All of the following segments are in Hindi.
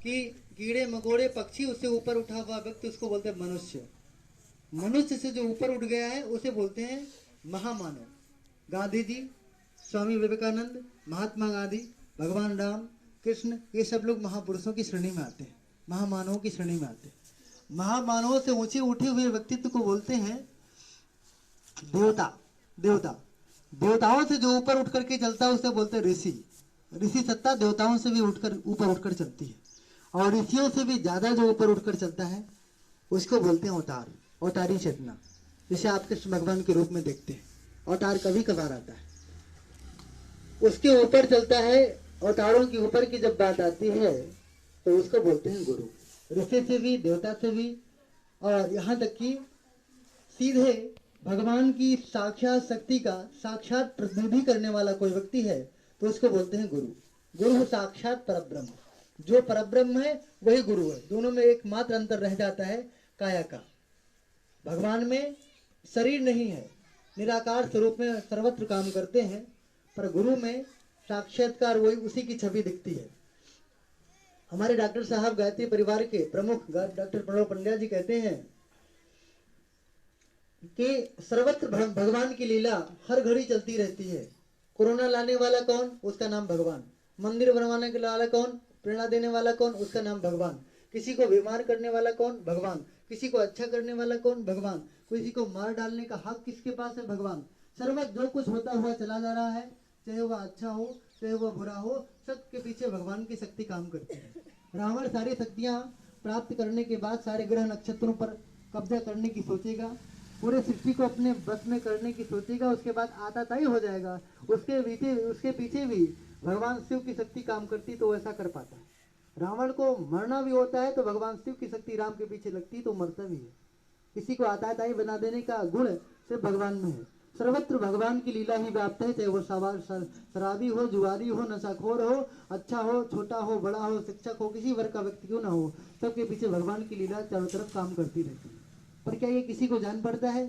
कि कीड़े मकोड़े पक्षी उससे ऊपर उठा हुआ व्यक्ति उसको बोलते हैं मनुष्य। मनुष्य से जो ऊपर उठ गया है उसे बोलते हैं महामानव। गांधी जी, स्वामी विवेकानंद, महात्मा गांधी, भगवान राम, कृष्ण, ये सब लोग महापुरुषों की श्रेणी में आते हैं, महामानवों की श्रेणी में आते हैं। महामानवों से ऊंचे उठे हुए व्यक्तित्व को बोलते हैं देवता। देवता, देवताओं से जो ऊपर उठ करके चलता है उसे बोलते हैं ऋषि। ऋषि सत्ता देवताओं से भी ऊपर उठकर चलती है, और ऋषियों से भी ज्यादा जो ऊपर उठकर चलता है उसको बोलते हैं अवतार, अवतारी चेतना, जिसे आप कृष्ण भगवान के रूप में देखते हैं। अवतार कभी कभार आता है, उसके ऊपर चलता है। अवतारों के ऊपर की जब बात आती है तो उसको बोलते हैं गुरु। ऋषि से भी, देवता से भी, और यहाँ तक कि सीधे भगवान की साक्षात शक्ति का साक्षात प्रतिनिधि करने वाला कोई व्यक्ति है तो उसको बोलते हैं गुरु। गुरु साक्षात परब्रह्म, जो परब्रह्म है वही गुरु है। दोनों में एकमात्र अंतर रह जाता है काया का। भगवान में शरीर नहीं है, निराकार स्वरूप में सर्वत्र काम करते हैं, पर गुरु में साक्षात्कार वही, उसी की छवि दिखती है। हमारे डॉक्टर साहब गायत्री परिवार के प्रमुख डॉक्टर प्रणव पंड्या जी कहते हैं कि सर्वत्र भगवान की लीला हर घड़ी चलती रहती है। कोरोना लाने वाला कौन? उसका नाम भगवान। मंदिर बनवाने के वाला कौन? प्रेरणा देने वाला कौन? उसका नाम भगवान। किसी को बीमार करने वाला कौन? भगवान। किसी को अच्छा करने वाला कौन? भगवान। किसी को मार डालने का हक किसके पास है? भगवान। सर्वत्र जो कुछ होता हुआ चला जा रहा है, चाहे वह अच्छा हो चाहे वह बुरा हो, सबके पीछे भगवान की शक्ति काम करती है। रावण सारी शक्तियां प्राप्त करने के बाद सारे ग्रह नक्षत्रों पर कब्जा करने की सोचेगा, पूरे सृष्टि को अपने बस में करने की सोचेगा, उसके बाद आताताई हो जाएगा। उसके पीछे भी भगवान शिव की शक्ति काम करती तो वैसा कर पाता है। रावण को मरना भी होता है तो भगवान शिव की शक्ति राम के पीछे लगती तो मरता भी है। किसी को आताताई बना देने का गुण सिर्फ भगवान में है। सर्वत्र भगवान की लीला ही व्याप्त है, चाहे वो शराबी हो, जुआरी हो, नशाखोर हो, अच्छा हो, छोटा हो, बड़ा हो, शिक्षक हो, किसी वर्ग का व्यक्ति क्यों ना हो, सबके पीछे भगवान की लीला चारों तरफ काम करती रहती है। पर क्या ये किसी को जान पड़ता है?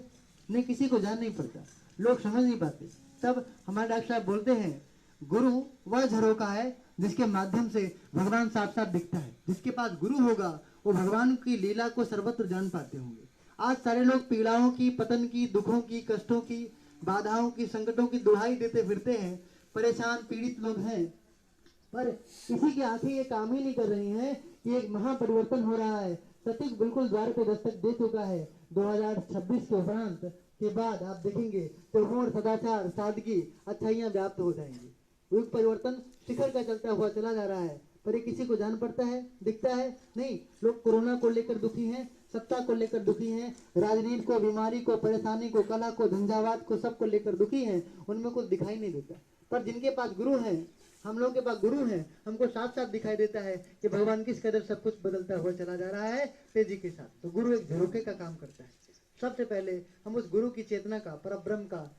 नहीं, किसी को जान नहीं पड़ता, लोग समझ नहीं पाते। तब हमारे डॉक्टर साहब बोलते हैं गुरु वह झरोका है जिसके माध्यम से भगवान साफ साफ दिखता है। जिसके पास गुरु होगा वो भगवान की लीला को सर्वत्र जान पाते होंगे। आज सारे लोग पीड़ाओं की, पतन की, दुखों की, कष्टों की, बाधाओं की, संकटों की दुहाई देते फिरते हैं, परेशान पीड़ित लोग हैं, पर किसी की आंखें ये काम ही नहीं कर रही हैं कि एक महापरिवर्तन हो रहा है। सटीक बिल्कुल द्वार पे दस्तक दे चुका है। 2026 के उपरांत के बाद आप देखेंगे तो गुण, सदाचार, सादगी, अच्छाइयां व्याप्त हो जाएंगी। युग परिवर्तन शिखर का चलता हुआ चला जा रहा है, पर ये किसी को जान पड़ता है? दिखता है? नहीं। लोग कोरोना को लेकर दुखी हैं, सत्ता को लेकर दुखी हैं, राजनीति को, बीमारी को, परेशानी को, कला को, झंझावात को, सबको लेकर दुखी हैं। उनमें कुछ दिखाई नहीं देता। पर जिनके पास गुरु हैं, हम लोग के पास गुरु हैं, हमको साथ साथ दिखाई देता है कि भगवान किस कदर सब कुछ बदलता हुआ चला जा रहा है तेजी के साथ। तो गुरु एक झरोखे का काम करता है। सबसे पहले हम उस गुरु की चेतना का, परब्रह्म का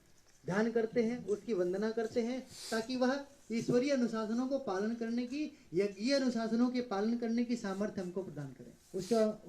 ध्यान करते हैं, उसकी वंदना करते हैं, ताकि वह ईश्वरीय अनुशासनों को पालन करने की, यज्ञीय अनुशासनों के पालन करने की सामर्थ्य हमको प्रदान करें।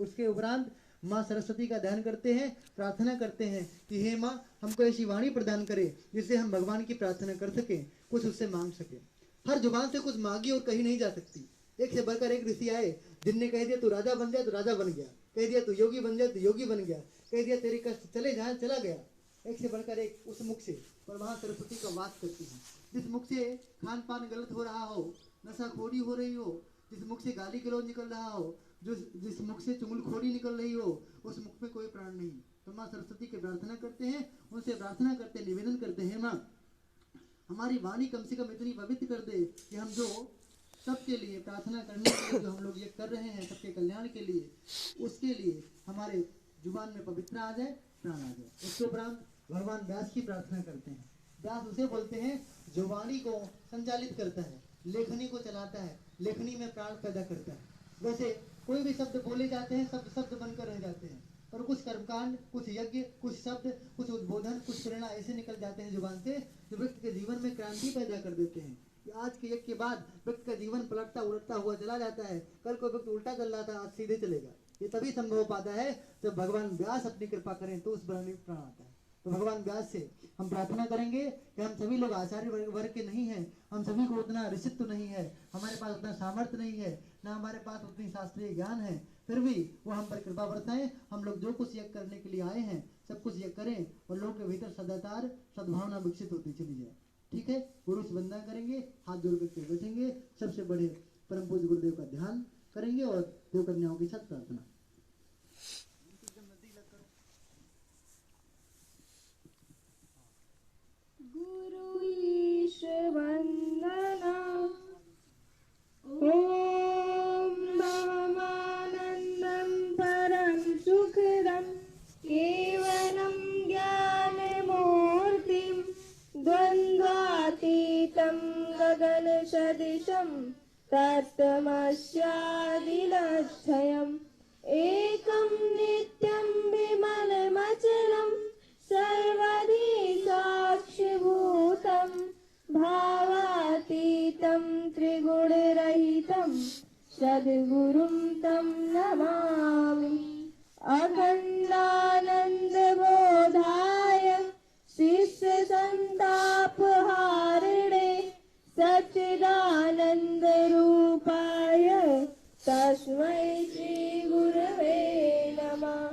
उसके उपरांत माँ सरस्वती का ध्यान करते हैं, प्रार्थना करते हैं कि हे माँ, हमको ऐसी वाणी प्रदान करे जिससे हम भगवान की प्रार्थना कर सकें, कुछ उससे मांग सकें। हर जुबान से कुछ मांगी और कही नहीं जा सकती। एक से बढ़कर एक ऋषि आए जिनने कह दिया तू राजा बन जाए तो राजा बन गया, कह दिया तू योगी बन जाए तो योगी बन गया, कह दिया तेरे कष्ट चले जाए चला गया। एक से बढ़कर एक उस मुख से, पर वहां सरस्वती का वास करती है। जिस मुख से खान पान गलत हो रहा हो, नशाखोरी हो रही हो, जिस मुख से गाली गलौज निकल रहा हो, जिस मुख से चुगलखोरी निकल रही हो, उस मुख में कोई प्राण नहीं। तो माँ सरस्वती की प्रार्थना करते हैं, उनसे प्रार्थना करते हैं, निवेदन करते हैं, माँ हमारी वाणी कम से कम इतनी पवित्र कर दे कि हम जो सबके लिए प्रार्थना करने के लिए जो हम लोग ये कर रहे हैं, सबके कल्याण के लिए, उसके लिए हमारे जुबान में पवित्र आ जाए, प्राण आ जाए। उसके उपरांत भगवान व्यास की प्रार्थना करते हैं। व्यास उसे बोलते हैं जो वाणी को संचालित करता है, लेखनी को चलाता है, लेखनी में प्राण पैदा करता है। वैसे कोई भी शब्द बोले जाते हैं, शब्द शब्द बनकर रह जाते हैं, पर कुछ कर्मकांड, कुछ यज्ञ, कुछ शब्द, कुछ उद्बोधन, कुछ प्रेरणा ऐसे निकल जाते हैं जुबान से जो व्यक्ति के जीवन में क्रांति पैदा कर देते हैं। आज के यज्ञ के बाद व्यक्ति का जीवन पलटता उलटता हुआ चला जाता है। कल को व्यक्ति उल्टा चल रहा था, आज सीधे चलेगा। ये तभी संभव हो पाता है जब भगवान व्यास अपनी कृपा करें तो उस प्राण आता है। तो भगवान व्यास से हम प्रार्थना करेंगे कि हम सभी लोग आचार्य वर्ग के नहीं हैं, हम सभी को उतना ऋषित्व नहीं है, हमारे पास उतना सामर्थ्य नहीं है, ना हमारे पास उतनी शास्त्रीय ज्ञान है, फिर भी वो हम पर कृपा बरसाएं। हम लोग जो कुछ यज्ञ करने के लिए आए हैं सब कुछ यज्ञ करें और लोग के भीतर सदाचार सद्भावना विकसित होती चली जाए। ठीक है, गुरु से वंदना करेंगे, हाथ जोड़ करके बैठेंगे, सबसे बड़े परम पूज्य गुरुदेव का ध्यान करेंगे और देव कन्याओं के साथ प्रार्थना। गुरु ईश वंदना। ओम ब्रह्मानंदं परम सुखदं केवलं ज्ञानमूर्तिं द्वन्द्वातीतं गगनसदृशं तत्तमस्यादिलक्ष्यम् एकं नित्यं विमलमचलं सर्वधि साक्षिभूतं भावातीतं त्रिगुणरहितं सद्गुरुं तं नमामि। अखण्डानन्दबोधाय शिष्यसन्तापहारिणे सच्चिदानन्दरूपाय तस्मै श्रीगुरवे नमः।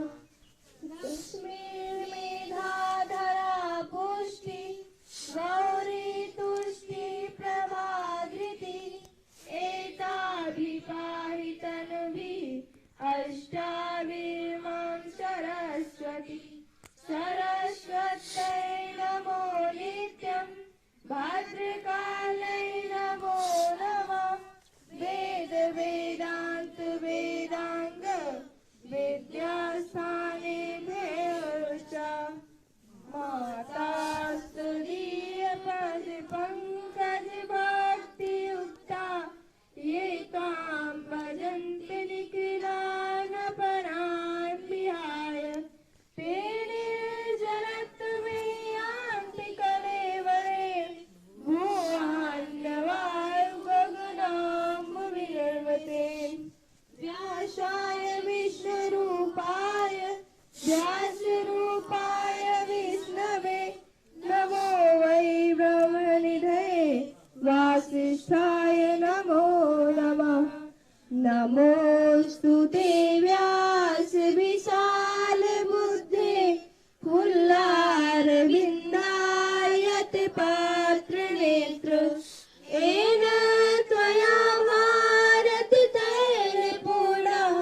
तस्मिन्मेधाधरा पुष्टि गौरी तुष्टि प्रभाधृति एताभिपाहितन्भिः अष्टाभिर्मां सरस्वती। सरस्वत्यै नमो नित्यं भद्रकालै नमो नमः। वेद वेदांत वेदांग विद्यास्थानेभ्यश्च माता स्तुतीय पद पंकज भक्तियुक्ता ये त्वां भजन्ति निखिलानपरां विहाय। ते निर्जरत्वे यान्ति कलेवरे भुवन्नवायुगगनाम्बुविनिर्वते। व्यासाय विष्णुरूपाय व्यासरूपाय विष्णवे नमो वै ब्रह्मनिधये वासिष्ठाय नमो नमः। नमोऽस्तु ते व्यास विशाल बुद्धे फुल्लारविन्दायत पात्र नेत्र येन त्वया भारत तैलपूर्णः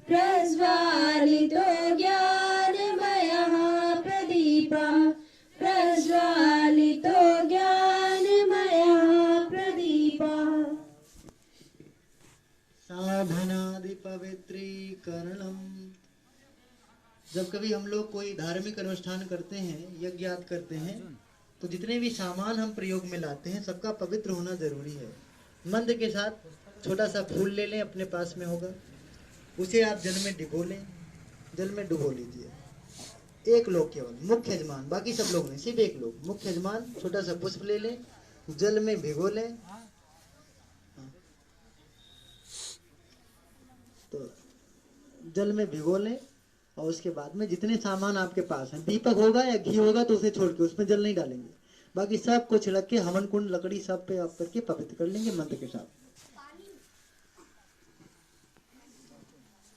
प्रज्वालितो ज्ञानमयः प्रदीपः। प्रज्वालितो ज्ञानमयः प्रदीपः। साधनादि पवित्रीकरणम। जब कभी हम लोग कोई धार्मिक अनुष्ठान करते हैं, यज्ञ याद करते हैं, तो जितने भी सामान हम प्रयोग में लाते हैं सबका पवित्र होना जरूरी है। मंत्र के साथ छोटा सा फूल ले लें, अपने पास में होगा, उसे आप जल में डिगो लें, जल में डुबो लीजिए। एक लोग केवल, मुख्य यजमान, बाकी सब लोग नहीं, सिर्फ एक लोग मुख्य यजमान छोटा सा पुष्प ले लें, जल में भिगो लें। तो जल में भिगो लें और उसके बाद में जितने सामान आपके पास है, दीपक होगा या घी होगा तो उसे छोड़ के उसमें जल नहीं डालेंगे, बाकी सब कुछ रख के हवन कुंड लकड़ी सब पे आप करके पवित्र कर लेंगे मंत्र के साथ।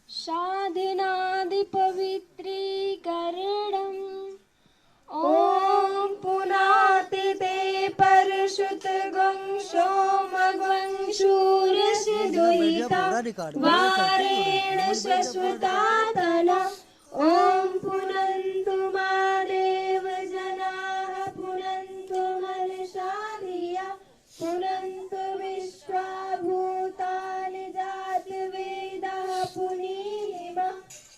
साधनादि पवित्रीकरणम्। ॐ पुनाति ते परशुत गं सोमगं सूर्यस्य द्वैता वारेण शश्वतातना। ॐ पुनन्तु मा देव जनाः पुनन्तु मनसा धिया पुनन्तु विश्वा भूतानि जातवेदाः पुनीहिमा।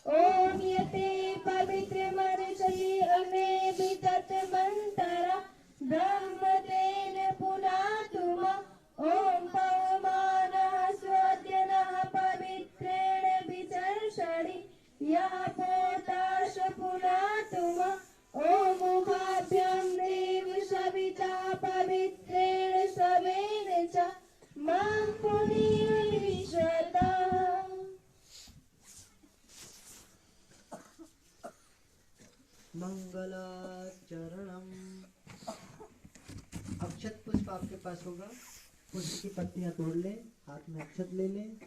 ॐ यते पवित्रमर्षसि अग्नेऽपि तत्मन्तरा ब्रह्म तेन पुनातु मा। ॐ पवमानः स्वद्यनः पवित्रेण विचर्षणि यः पोताश पुनातु मा। ॐ उभाभ्यां देव सविता पवित्रेण सवेन च मां पुनीर्विशतः। मंगलाचरणम। अक्षत पुष्प आपके पास होगा, पुष्प की पत्तियां तोड़ लें, हाथ में अक्षत ले लें,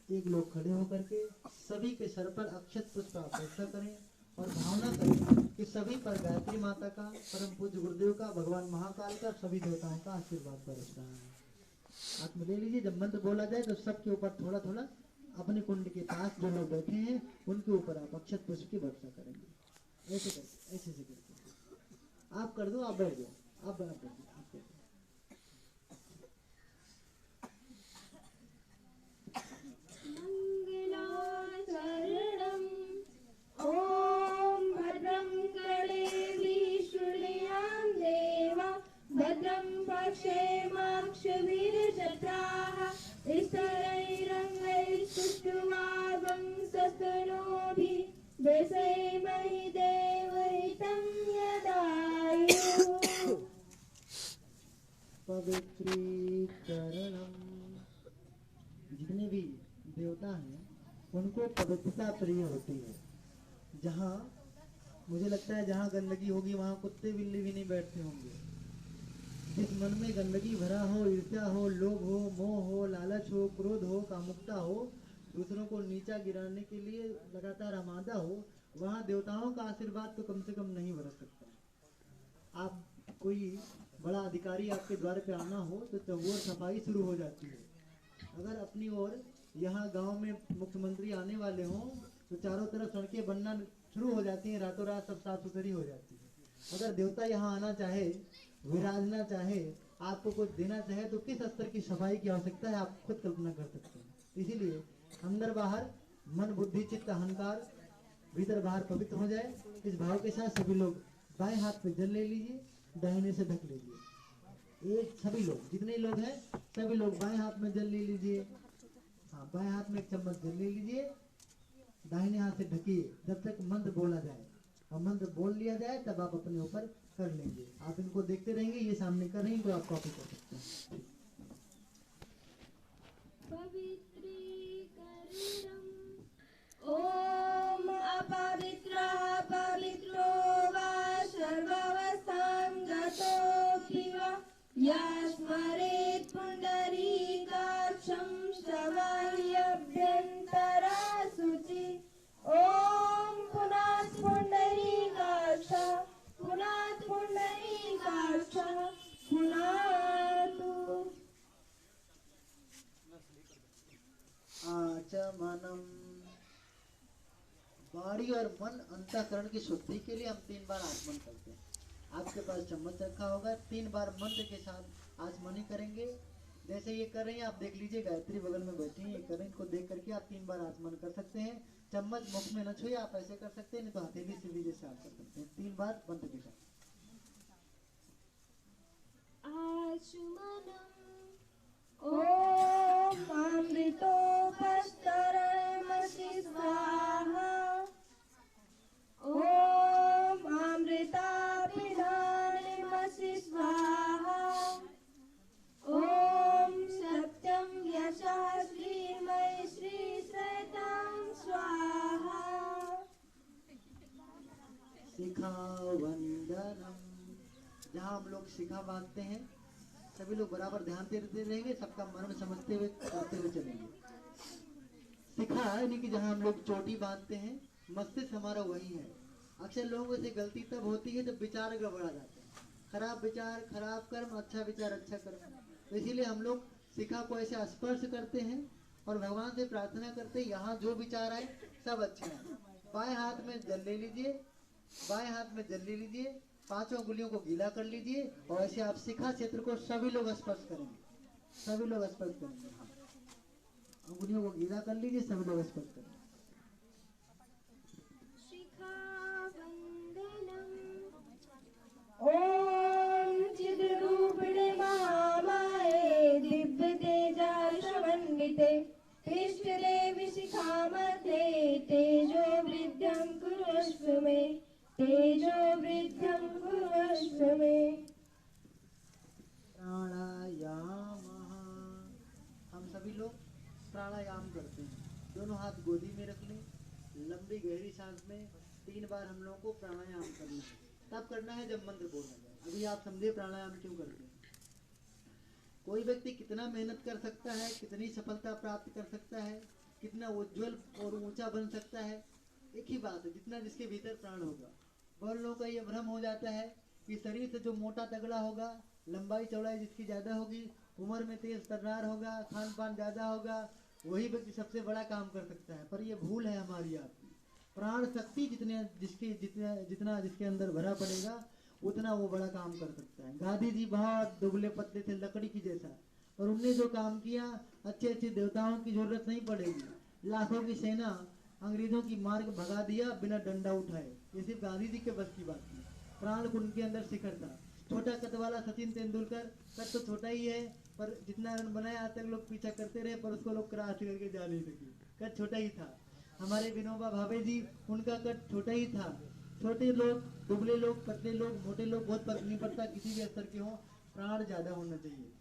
एक लोग खड़े होकर के सभी के सर पर अक्षत पुष्प आप वर्षा करें और भावना करें कि सभी पर गायत्री माता का, परम पूज्य गुरुदेव का, भगवान महाकाल का, सभी देवताओं का आशीर्वाद बरस रहा है। हाथ में ले लीजिए। जब मंत्र बोला जाए तो सबके ऊपर थोड़ा थोड़ा अपने कुंड के पास जो लोग बैठे हैं उनके ऊपर आप अक्षत पुष्प की वर्षा करेंगे। ऐसे करके, ऐसे से करके आप कर दो। आप बैठ जाओ। आप बैठ जाओ। शरणम् ॐ भद्रं कर्णेभिः देवा भद्रं पश्येमाक्षभिर्जत्राः स्तुष्टुवागुंसस्तनूभिः व्यसेमहि देवहितं यदायुः। पवित्रीकरणम। जितने भी देवता हैं उनको पवित्रता प्रिय होती है। जहाँ मुझे लगता है जहाँ गंदगी होगी वहाँ कुत्ते बिल्ली भी नहीं बैठते होंगे। जिस मन में गंदगी भरा हो, ईर्ष्या हो, लोभ हो, मोह हो, लालच हो, क्रोध हो, कामुकता हो, दूसरों को नीचा गिराने के लिए लगातार आमादा हो, वहाँ देवताओं का आशीर्वाद तो कम से कम नहीं बरस सकता। आप कोई बड़ा अधिकारी आपके द्वार पे आना हो तो चौबोर सफाई शुरू हो जाती है। अगर अपनी ओर यहाँ गांव में मुख्यमंत्री आने वाले हों तो चारों तरफ सड़कें बनना शुरू हो जाती हैं, रातों रात सब साफ सुथरी हो जाती है। अगर देवता यहाँ आना चाहे, विराजना चाहे, आपको कुछ देना चाहे तो किस स्तर की सफाई की आवश्यकता है आप खुद कल्पना कर सकते हैं। इसीलिए अंदर बाहर मन बुद्धि चित्त अहंकार भीतर बाहर पवित्र हो जाए, इस भाव के साथ सभी लोग बाएं हाथ पे जल ले लीजिए, दाहिने से ढक लीजिए। एक सभी लोग जितने लोग हैं सभी लोग बाएं हाथ में जल ले लीजिए। हाँ, बाएं हाथ में एक चम्मच जल ले लीजिए, दाहिने हाथ से ढकिए जब तक मंत्र बोला जाए। और मंत्र बोल लिया जाए तब आप अपने ऊपर कर लेंगे। आप इनको देखते रहेंगे, ये सामने कर रही हैं तो आप कॉपी कर सकते हैं। ॐ अपवित्रः पवित्रो वा सर्वावस्थां गतोऽपि वा यस्मरेत् पुण्डरीकाक्षं श्रवह्यभ्यन्तरा शुचि। ॐ पुनात् पुण्डरीकाक्ष पुनात् पुण्डरीकाक्ष पुनातु। आचमनम। वाणी और मन अंतःकरण की शुद्धि के लिए हम 3 बार आचमन करते हैं। आपके पास चम्मच रखा होगा, 3 बार मंत्र के साथ आचमनी करेंगे। जैसे ये कर रही हैं आप देख लीजिए, गायत्री बगल में बैठी हैं, ये कर रही हैं, इनको देख करके आप 3 बार आचमन कर सकते हैं। चम्मच मुख में न छुए, आप ऐसे कर सकते हैं, नहीं तो हथेली से भी जैसे आप कर सकते हैं। 3 बार मंत्र के साथ। ॐ अमृतोपस्तरमसि स्वाहा। ॐ अमृताभिधानमसि स्वाहा। ॐ सत्यं यशः श्रीमयि श्रीसतां स्वाहा। शिखा वंदनम। जहाँ हम लोग शिखा बांधते हैं सभी लोग बराबर ध्यान देते रहेंगे, सबका मर्म समझते हुए करते हुए चलेंगे। शिखा यानी कि जहाँ हम लोग चोटी बांधते हैं, मस्तिष्क हमारा वही है। अक्सर लोगों से गलती तब होती है जब विचार गड़बड़ा जाते हैं। खराब विचार खराब कर्म, अच्छा विचार अच्छा कर्म। तो इसीलिए हम लोग शिखा को ऐसे स्पर्श करते हैं और भगवान से प्रार्थना करते हैं यहाँ जो विचार आए सब अच्छे हैं। बाएं हाथ में जल ले लीजिए, बाएं हाथ में जल ले लीजिए, 5 उंगलियों को गीला कर लीजिए और ऐसे आप शिखा क्षेत्र को सभी लोग स्पर्श करेंगे। सभी लोग स्पर्श करेंगे। हाँ, उंगलियों को गीला कर लीजिए, सभी लोग स्पर्श करेंगे। ॐ चिद्रूपिणे महामाये दिव्यतेजस्मण्डिते इष्टदेवि शिखामध्ये तेजो वृद्धिं कुरुष्व मे तेजो वृद्धिं कुरुष्व मे। प्राणायाम। हम सभी लोग प्राणायाम करते हैं। दोनों हाथ गोदी में रख लें, लंबी गहरी सांस में 3 बार हम लोगों को प्राणायाम करना है। तब करना है जब मंत्र बोलना जाए। अभी आप समझे प्राणायाम क्यों करते हैं। कोई व्यक्ति कितना मेहनत कर सकता है, कितनी सफलता प्राप्त कर सकता है, कितना उज्जवल और ऊंचा बन सकता है। एक ही बात है, जितना जिसके भीतर प्राण होगा। बहुत लोगों का ये भ्रम हो जाता है कि शरीर से जो मोटा तगड़ा होगा, लंबाई चौड़ाई जिसकी ज्यादा होगी, उम्र में तेज तर्रार होगा, खान पान ज्यादा होगा, वही व्यक्ति सबसे बड़ा काम कर सकता है। पर यह भूल है हमारी आपकी। प्राण शक्ति जितना जिसके अंदर भरा पड़ेगा, उतना वो बड़ा काम कर सकता है। गांधी जी बहुत दुबले पतले थे, लकड़ी की जैसा, और उनने जो काम किया, अच्छे अच्छे देवताओं की जरूरत नहीं पड़ेगी। लाखों की सेना अंग्रेजों की मार के भगा दिया बिना डंडा उठाए। ये सिर्फ गांधी जी के बस की बात थी। प्राण उनके अंदर शिखर था। छोटा कद वाला सचिन तेंदुलकर, कद तो छोटा ही है, पर जितना रन बनाया आज तक लोग पीछा करते रहे, पर उसको लोग क्रॉस करके जा नहीं सके। कद छोटा ही था। हमारे विनोबा भावे जी, उनका कद छोटा ही था। छोटे लोग, दुबले लोग, पतले लोग, मोटे लोग, बहुत फर्क नहीं पड़ता, किसी भी स्तर के हों, प्राण ज्यादा होना चाहिए।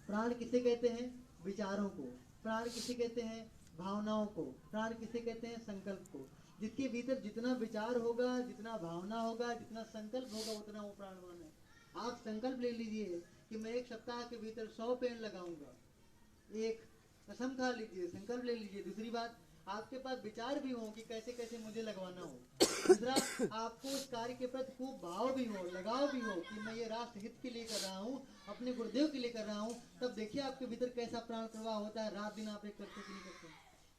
प्राण किसे कहते हैं? विचारों को। प्राण किसे कहते हैं? भावनाओं को। प्राण किसे कहते हैं? संकल्प को। जिसके भीतर जितना विचार होगा, जितना भावना होगा, जितना संकल्प होगा, उतना वो प्राणवान है। आप संकल्प ले लीजिए कि मैं एक सप्ताह के भीतर 100 पेड़ लगाऊंगा। एक कसम खा लीजिए, संकल्प ले लीजिए। दूसरी बात, आपके पास विचार भी हो कि कैसे कैसे मुझे लगवाना हो। दूसरा, आपको उस कार्य के प्रति खूब भाव भी हो, लगाव भी हो कि मैं ये राष्ट्र हित के लिए कर रहा हूँ, अपने गुरुदेव के लिए कर रहा हूँ। तब देखिए आपके भीतर कैसा प्राण प्रवाह होता है। रात दिन आप एक करते कि नहीं करते।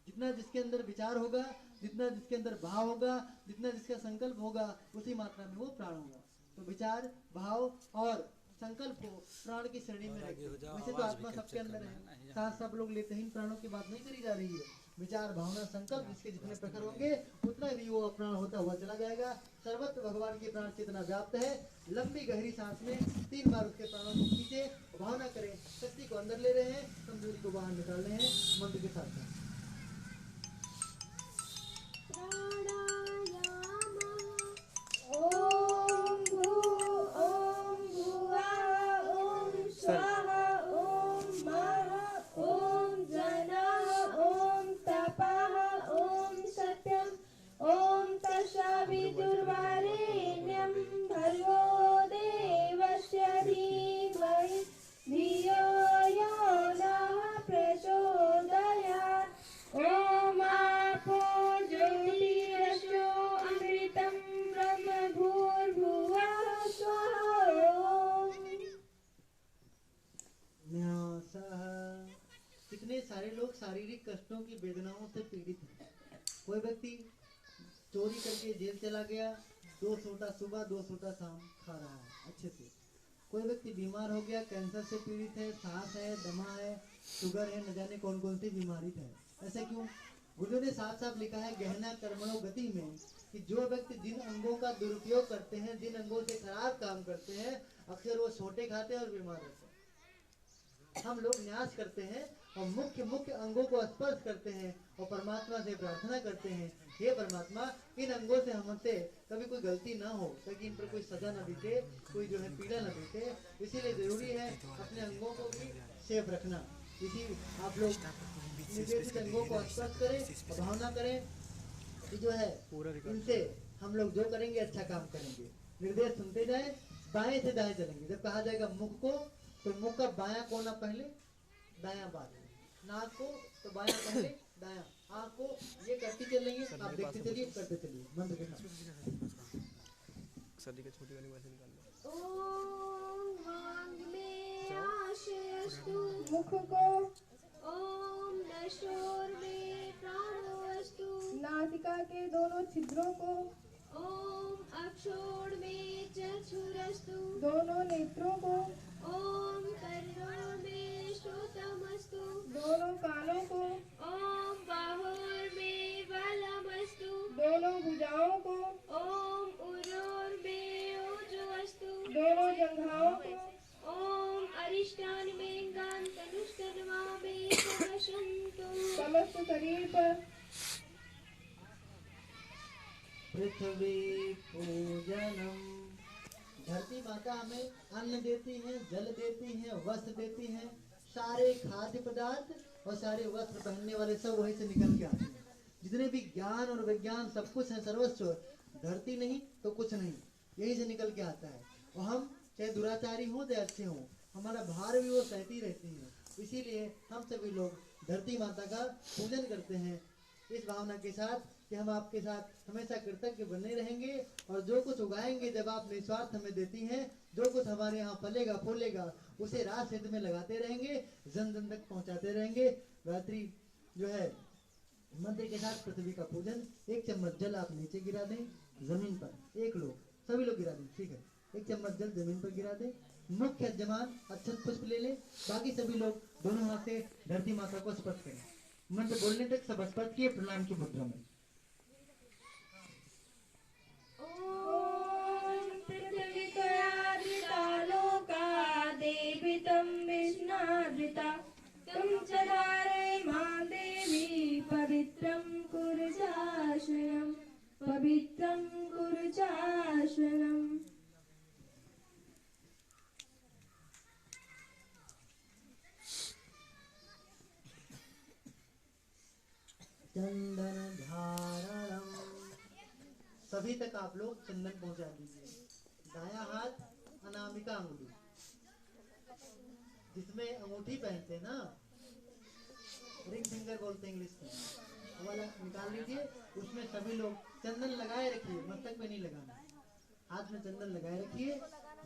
जितना जिसके अंदर विचार होगा, जितना जिसके अंदर भाव होगा, जितना जिसका संकल्प होगा, उसी मात्रा में वो प्राण होगा। तो विचार, भाव और संकल्प को प्राण की श्रेणी में रखते हैं। वैसे तो आत्मा सबके अंदर है, साथ सब लोग लेते हैं, इन प्राणों की बात नहीं करी जा रही है। विचार, भावना, संकल्प जिसके जितने प्रखर होंगे, उतना ही वो प्राण होता हुआ चला जाएगा। सर्वत्र भगवान की प्राण चेतना व्याप्त है। लंबी गहरी सांस में 3 बार उसके प्राणों को खींचे, भावना करें, शक्ति को अंदर ले रहे हैं, कमजोरी को बाहर निकाल रहे हैं, मंत्र के साथ साथ। ॐ भुवः ॐ स्वः ॐ महः ॐ जनः ॐ तपः ॐ सत्यम् ॐ तत्सवितुर्वरेण्यं भर्गो देवस्य धीमहि धियो यो नः प्रचोदयात्। ॐ आपो ज्योतिरसो अमृतं ब्रह्म भूर्भुवः स्वः। न्यासः। कितने सारे लोग शारीरिक कष्टों की वेदनाओं से पीड़ित हैं। कोई व्यक्ति चोरी करके जेल चला गया, 2 सोटा सुबह 2 सोटा शाम खा रहा है अच्छे से। कोई व्यक्ति बीमार हो गया, कैंसर से पीड़ित है, सांस है, दमा है, शुगर है, न जाने कौन कौन सी बीमारी है। ऐसा क्यों? गुरु ने साफ साफ लिखा है गहना कर्मणो गति में कि जो व्यक्ति जिन अंगों का दुरुपयोग करते हैं, जिन अंगों से खराब काम करते हैं, अक्सर वो छोटे खाते हैं और बीमार होते हैं। हम लोग न्यास करते हैं और मुख्य मुख्य अंगों को स्पर्श करते हैं और परमात्मा से प्रार्थना करते हैं, हे परमात्मा, इन अंगों से हमसे कभी कोई गलती ना हो, ताकि इन पर कोई सजा न बीते, कोई जो है पीड़ा न बीते। इसीलिए जरूरी है अपने अंगों को भी सेफ रखना। इसी आप लोग निर्देशित अंगों को स्पर्श करें और भावना करें कि जो है इनसे हम लोग जो करेंगे अच्छा काम करेंगे। निर्देश सुनते जाए, बाएं से दाएं चलेंगे। जब कहा जाएगा मुख को, तो मुख का बायां कोना पहले, दायां बाद। नाक को तो बायां पहले, दायां। आँख को ये करती चलेंगे, आप देखते चलिए, करते चलिए मंत्र के साथ। सर्दी का छोटी वाली वैसे निकाल लो। ॐ वाङ्मे आश्रयस्तु मुख को। ॐ दशोर्मे प्राणोऽस्तु नासिका के दोनों छिद्रों को। ॐ अक्षोर्मे चक्षुरस्तु दोनों नेत्रों को। ॐ कर्णोर्मे श्रोत्रमस्तु दोनों कानों को। ॐ बाहोर्मे बलमस्तु दोनों भुजाओं को। ॐ उरोर्मे ओजोऽस्तु दोनों जंघाओं को। ॐ अरिष्टानि मे गान्तनुष्टन्वा मे सवसन्तु समस्त शरीर पर। पृथ्वी पूजनम। धरती माता हमें अन्न देती है, जल देती है, वस्त्र देती है। सारे खाद्य पदार्थ और सारे वस्त्र पहनने वाले सब वहीं से निकल के आते हैं। जितने भी ज्ञान और विज्ञान सब कुछ है, सर्वस्व, धरती नहीं तो कुछ नहीं, यही से निकल के आता है। और हम चाहे दुराचारी हो चाहे अच्छे हो, हमारा भार भी वो सहती रहती है। इसीलिए हम सभी लोग धरती माता का पूजन करते हैं इस भावना के साथ कि हम आपके साथ हमेशा कृतज्ञ बने रहेंगे और जो कुछ उगाएंगे जब आप निस्वार्थ हमें देती हैं, जो कुछ हमारे यहाँ फलेगा फूलेगा उसे रास हित में लगाते रहेंगे, जन जन तक पहुँचाते रहेंगे। गायत्री जो है मंत्र के साथ पृथ्वी का पूजन। एक चम्मच जल आप नीचे गिरा दें जमीन पर, एक लोग सभी लोग गिरा दें, ठीक है। एक चम्मच जल जमीन पर गिरा दें। मुख्य यजमान अक्षत पुष्प ले लें, बाकी सभी लोग दोनों हाथ से धरती माता को स्पर्श करें। मंत्र बोलने तक सब स्पर्श किए प्रणाम की मुद्रा में। ॐ पृथिवीतया धृता लोका देवितं विष्णाधृता तं च धारय मां देवी पवित्रं कुरु चाशनम् पवित्रं कुरु चाशनम्। चंदन धारणम, सभी तक आप लोग चंदन पहुंचा दीजिए। दाया हाथ अनामिका अंगुली, जिसमें अंगूठी पहनते हैं ना, रिंग फिंगर बोलते हैं इंग्लिश में, वो वाला निकाल लीजिए। उसमें सभी लोग चंदन लगाए रखिए, मस्तक पे नहीं लगाना, हाथ में चंदन लगाए रखिए।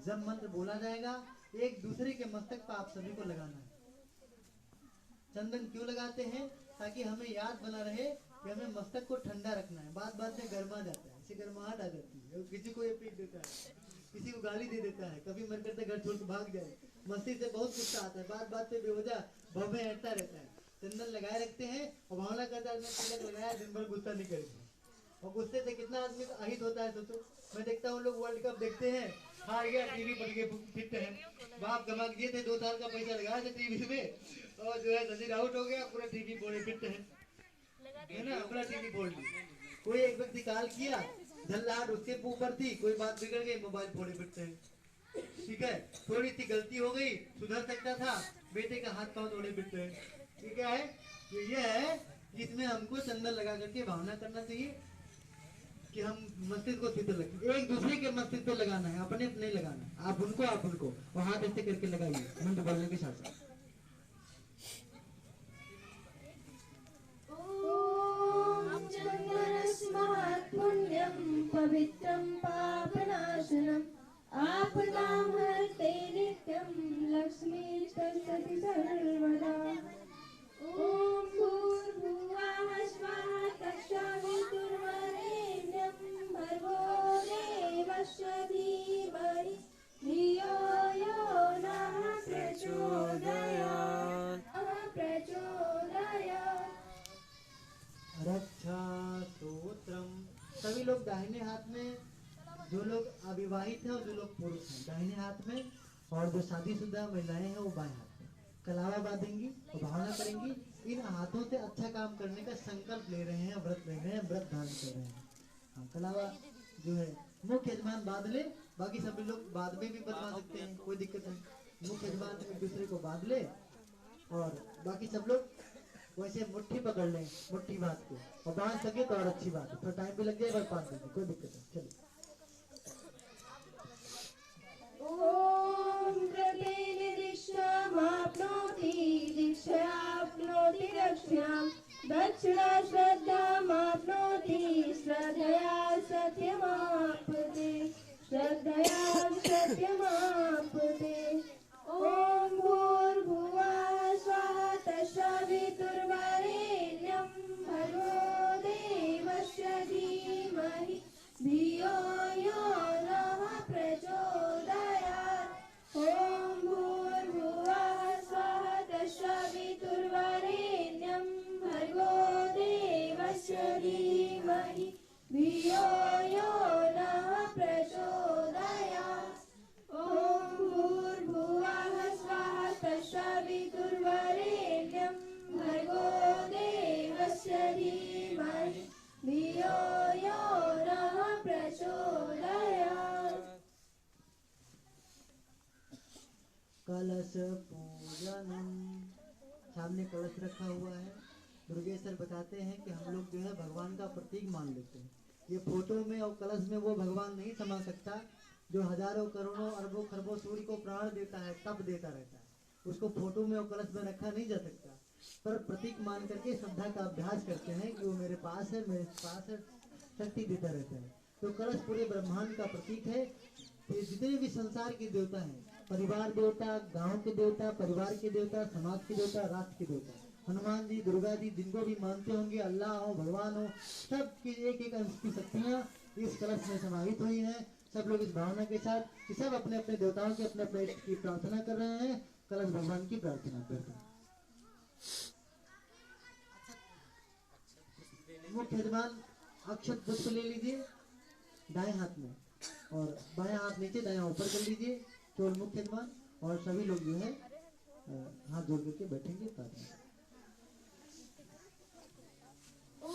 जब मंत्र बोला जाएगा एक दूसरे के मस्तक पर आप सभी को लगाना है। चंदन क्यों लगाते हैं? ताकि हमें याद बना रहे कि हमें मस्तक को ठंडा रखना है। बात बात में गर्मा जाता है, इसे गर्माहट आ जाती है, किसी को ये पीट देता है, किसी को गाली दे देता है, कभी मन करता है घर छोड़ के भाग जाए, मस्ती से बहुत गुस्सा आता है, बात बात पे बेवजह भव्य हटता रहता है। चंदन लगाए रखते हैं और भावना करता है तिलक लगाया दिन भर गुस्सा नहीं करेगा। और गुस्से से कितना आदमी अहित होता है सोचो। मैं देखता हूँ लोग वर्ल्ड कप देखते हैं, हार गया टीवी पर के फिरते हैं, बाप गमा दिए थे 2 साल का पैसा लगाया था टीवी में और जो है नजीर आउट हो गया, पूरा टीवी फोड़े फिरते हैं, है ना, अपना टीवी फोड़ ली। कोई एक व्यक्ति कॉल किया, झल्लाहट उसके ऊपर थी, कोई बात बिगड़ गई, मोबाइल फोड़े फिरते हैं, ठीक है। थोड़ी सी गलती हो गई, सुधर सकता था, बेटे का हाथ पांव तोड़े फिरते हैं, ठीक है। ये है कि इसमें हमको चंदन लगा करके भावना करना चाहिए कि हम मस्जिद को शीतल रखें। एक दूसरे के मस्जिद पे लगाना है, अपने नहीं लगाना, आप उनको और हाथ ऐसे करके लगाइए मंत्र बोलने के साथ साथ। ॐ चन्दनस्मात् पुण्यं पवित्रं पापनाशनम् आपदां हरते नित्यं लक्ष्मी सरस्वती सर्वदा। ॐ भूर्भुवः स्वः तत्सवितुर्वरेण्यं भर्गो देवस्य धीमहि धियो यो नः प्रचोदयात् प्रचोदयात्। रक्षा सूत्रम, सभी लोग दाहिने हाथ में, जो लोग अविवाहित हैं और जो लोग पुरुष हैं दाहिने हाथ में, और जो शादीशुदा महिलाएं हैं वो बाएं हाथ में कलावा बांधेंगी और भावना करेंगी। इन हाथों से अच्छा काम करने का संकल्प ले रहे हैं, व्रत ले रहे हैं, व्रत धारण कर रहे हैं। हाँ, कलावा जो है मुख्य यजमान बांध ले, बाकी सभी लोग बाद में भी बनवा सकते हैं, कोई दिक्कत नहीं। मुख्य यजमान एक दूसरे को बांध ले और बाकी सब लोग वैसे मुट्ठी पकड़ लें, मुट्ठी बांध के, और बांध सके तो और अच्छी बात है, थोड़ा टाइम भी लग जाए, बस बांध देंगे, कोई दिक्कत नहीं। चलिए ॐ कृतेन दीक्षामाप्नोति दीक्षाप्नोति दक्षिणां दक्षिणा श्रद्धामाप्नोति श्रद्धया सत्यमाप्नुते श्रद्धया सत्यमाप्नुते। ॐ भूर्भुवः स्वः तत्सवितुर्वरेण्यं भर्गो देवस्य धीमहि धियो यो नः प्रचोदयात्। ॐ भूर्भुवः स्वः तत्सवितुर्वरेण्यं भर्गो देवस्य धीमहि धियो यो नः प्रचोदयात्। ॐ भूर्भुवः स्वः तत्सवितुर्वरेण्यं भर्गो देवस्य धीमहि धियो यो नः प्रचोदयात्। कलश पूजनम, सामने कलश रखा हुआ है। दुर्गेश्वर बताते हैं कि हम लोग जो है भगवान का प्रतीक मान लेते हैं। ये फोटो में और कलश में वो भगवान नहीं समा सकता जो हजारों करोड़ों अरबों खरबों सूर्य को प्राण देता है, तप देता रहता है। उसको फोटो में और कलश में रखा नहीं जा सकता, पर प्रतीक मान करके श्रद्धा का अभ्यास करते हैं कि वो मेरे पास है, शक्ति देता रहता है। तो कलश पूरे ब्रह्मांड का प्रतीक है। ये जितने भी संसार के देवता हैं, परिवार देवता, गांव के देवता, परिवार के देवता, समाज के देवता, राष्ट्र के देवता, हनुमान जी, दुर्गा जी, जिनको भी मानते होंगे, अल्लाह हो, भगवान हो, सब की एक एक अंश की शक्तियाँ इस कलश में समाहित हुई हैं। सब लोग इस भावना के साथ कि सब अपने अपने देवताओं के अपने अपने इष्ट की प्रार्थना कर रहे हैं, कलश भगवान की प्रार्थना करते हैं। मुख्य यजमान अक्षत पुष्प ले लीजिए दाएं हाथ में, और बायां हाथ नीचे, दायां ऊपर कर लीजिए, केवल मुख्य यजमान, और सभी लोग जो है हाथ जोड़ करके बैठेंगे प्रार्थना। ॐ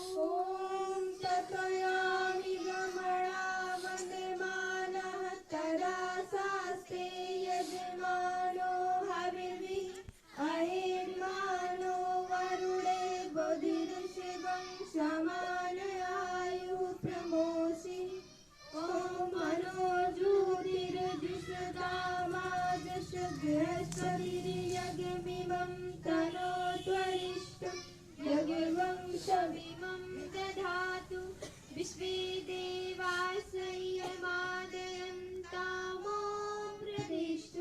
तत्त्वयामि ब्रह्मणा वन्दमानः तदा शास्त्रे यजमानो हविर्भिः अहेर्मानो वरुणे बोधिर्शिवं समानयायुः प्रमोषि ॐ मनो ज्योतिर्दिशतामादश बृहस्पतिर्यज्ञमिमं तनोत्वरिष्टम् यज्ञवंशमिमं दधातु विश्वे देवास यमादयन्तामो प्रतिष्ठ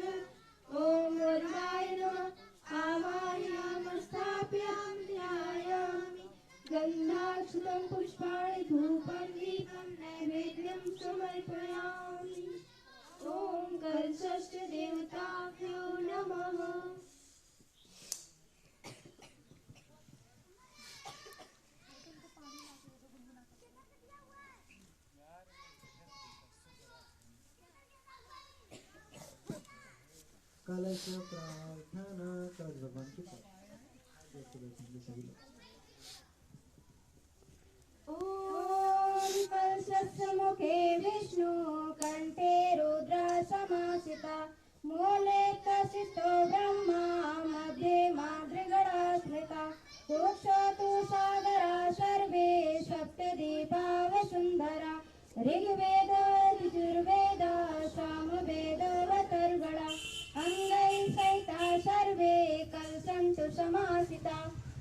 ॐ वरुणाय नमः आवाहयामस्थाप्यां ध्यायामि गन्धाक्षतं पुष्पाणि धूपं दीपं नैवेद्यं समर्पयामि ॐ कलशश्च देवताभ्यो नमः। कलश प्रार्थना, कलश भगवान की प्रार्थना सभी लोग। ॐ कलशस्य मुखे विष्णु कण्ठे रुद्रा समासिता मूले कशितो ब्रह्मा मध्ये मातृगणा स्मृता तोक्षतु सागरा सर्वे सप्तदीपा वसुन्धरा ऋग्वेद यजुर्वेद सामवेद वतर्गणा अङ्गैः सहिता सर्वे कलशन्तु समासिता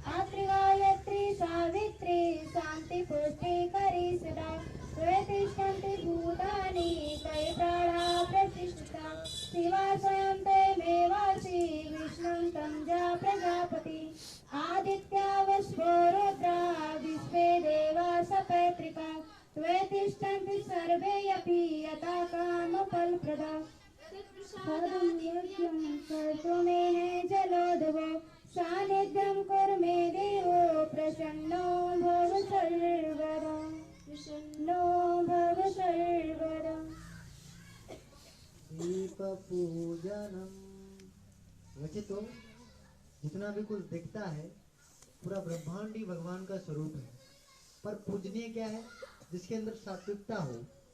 अत्रि गायत्री सावित्री शान्ति पुष्टिकरी सदा प्रतिष्ठन्ति भूतानि तयि प्राणा प्रतिष्ठिता शिवा स्वयं तमेवासि विष्णुं तं जा प्रजापति आदित्या वसवो रुद्रा विश्वे देवा सपैत्रिका त्वतिष्ठन्ति सर्वे अपि यथा कामफलप्रदा तत्प्रसादं यज्ञं कर्तुं मे जलोदवो सानिध्यं कुरु मे देवो प्रसन्नो भव सर्वदा प्रसन्नो भव सर्वदा। दीप पूजनम। वैसे तो जितना भी कुछ दिखता है पूरा ब्रह्मांड ही भगवान का स्वरूप है, पर पूजनीय क्या है? जिसके अंदर सात्विकता हो,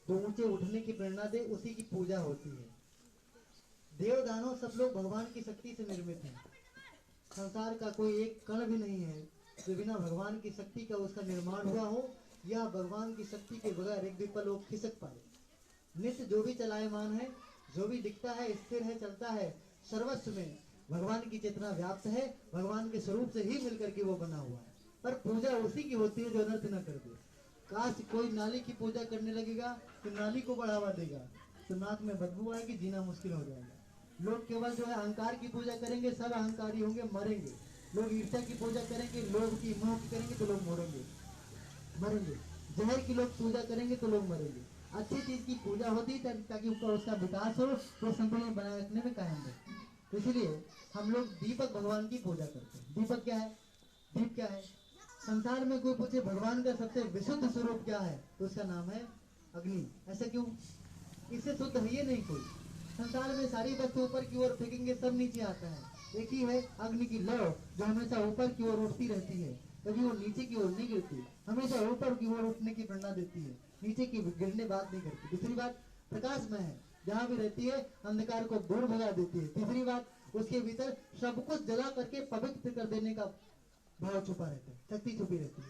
जो ऊंचे उठने की प्रेरणा दे, उसी की पूजा होती है। देव दानव सब लोग भगवान की शक्ति से निर्मित हैं। संसार का कोई एक कण भी नहीं है जो बिना भगवान की शक्ति का उसका निर्माण हुआ हो, या भगवान की शक्ति के बगैर एक भी पल वो खिसक पाए। नित्य जो भी चलायमान है, जो भी दिखता है, स्थिर है, चलता है, सर्वस्व में भगवान की चेतना व्याप्त है, भगवान के स्वरूप से ही मिलकर के वो बना हुआ है। पर पूजा उसी की होती है जो अनर्थ न कर दे। काश कोई नाली की पूजा करने लगेगा तो नाली को बढ़ावा देगा, तो नाक में बदबू आएगी, जीना मुश्किल हो जाएगा। लोग केवल जो है अहंकार की पूजा करेंगे, सब अहंकारी होंगे, मरेंगे। लोग ईर्ष्या की पूजा करेंगे, लोभ की, मोह की करेंगे तो लोग मरेंगे। जहर की लोग पूजा करेंगे तो लोग मरेंगे। अच्छी चीज की पूजा होती ताकि उसका विकास हो, तो संतुलन बनाए रखने में कायम रहे। तो इसलिए हम लोग दीपक भगवान की पूजा करते हैं। दीपक क्या है? दीप क्या है? संसार में कोई पूछे भगवान का सबसे विशुद्ध स्वरूप क्या है, तो उसका नाम है अग्नि। ऐसा क्यों? इससे शुद्ध है ये नहीं कोई। संसार में सारी वस्तु ऊपर की ओर फेंकेंगे, सब नीचे आता है। एक ही है अग्नि की लौ, जो हमेशा ऊपर की ओर उठती रहती है, कभी वो नीचे की ओर नहीं गिरती, हमेशा ऊपर की ओर उठने की प्रेरणा देती है, नीचे की गिरने बात नहीं करती। दूसरी बात, प्रकाशमय है, जहाँ भी रहती है अंधकार को दूर भगा देती है। तीसरी बात, उसके भीतर सब कुछ जला करके पवित्र कर देने का भाव छुपा रहता है, शक्ति छुपी रहती है।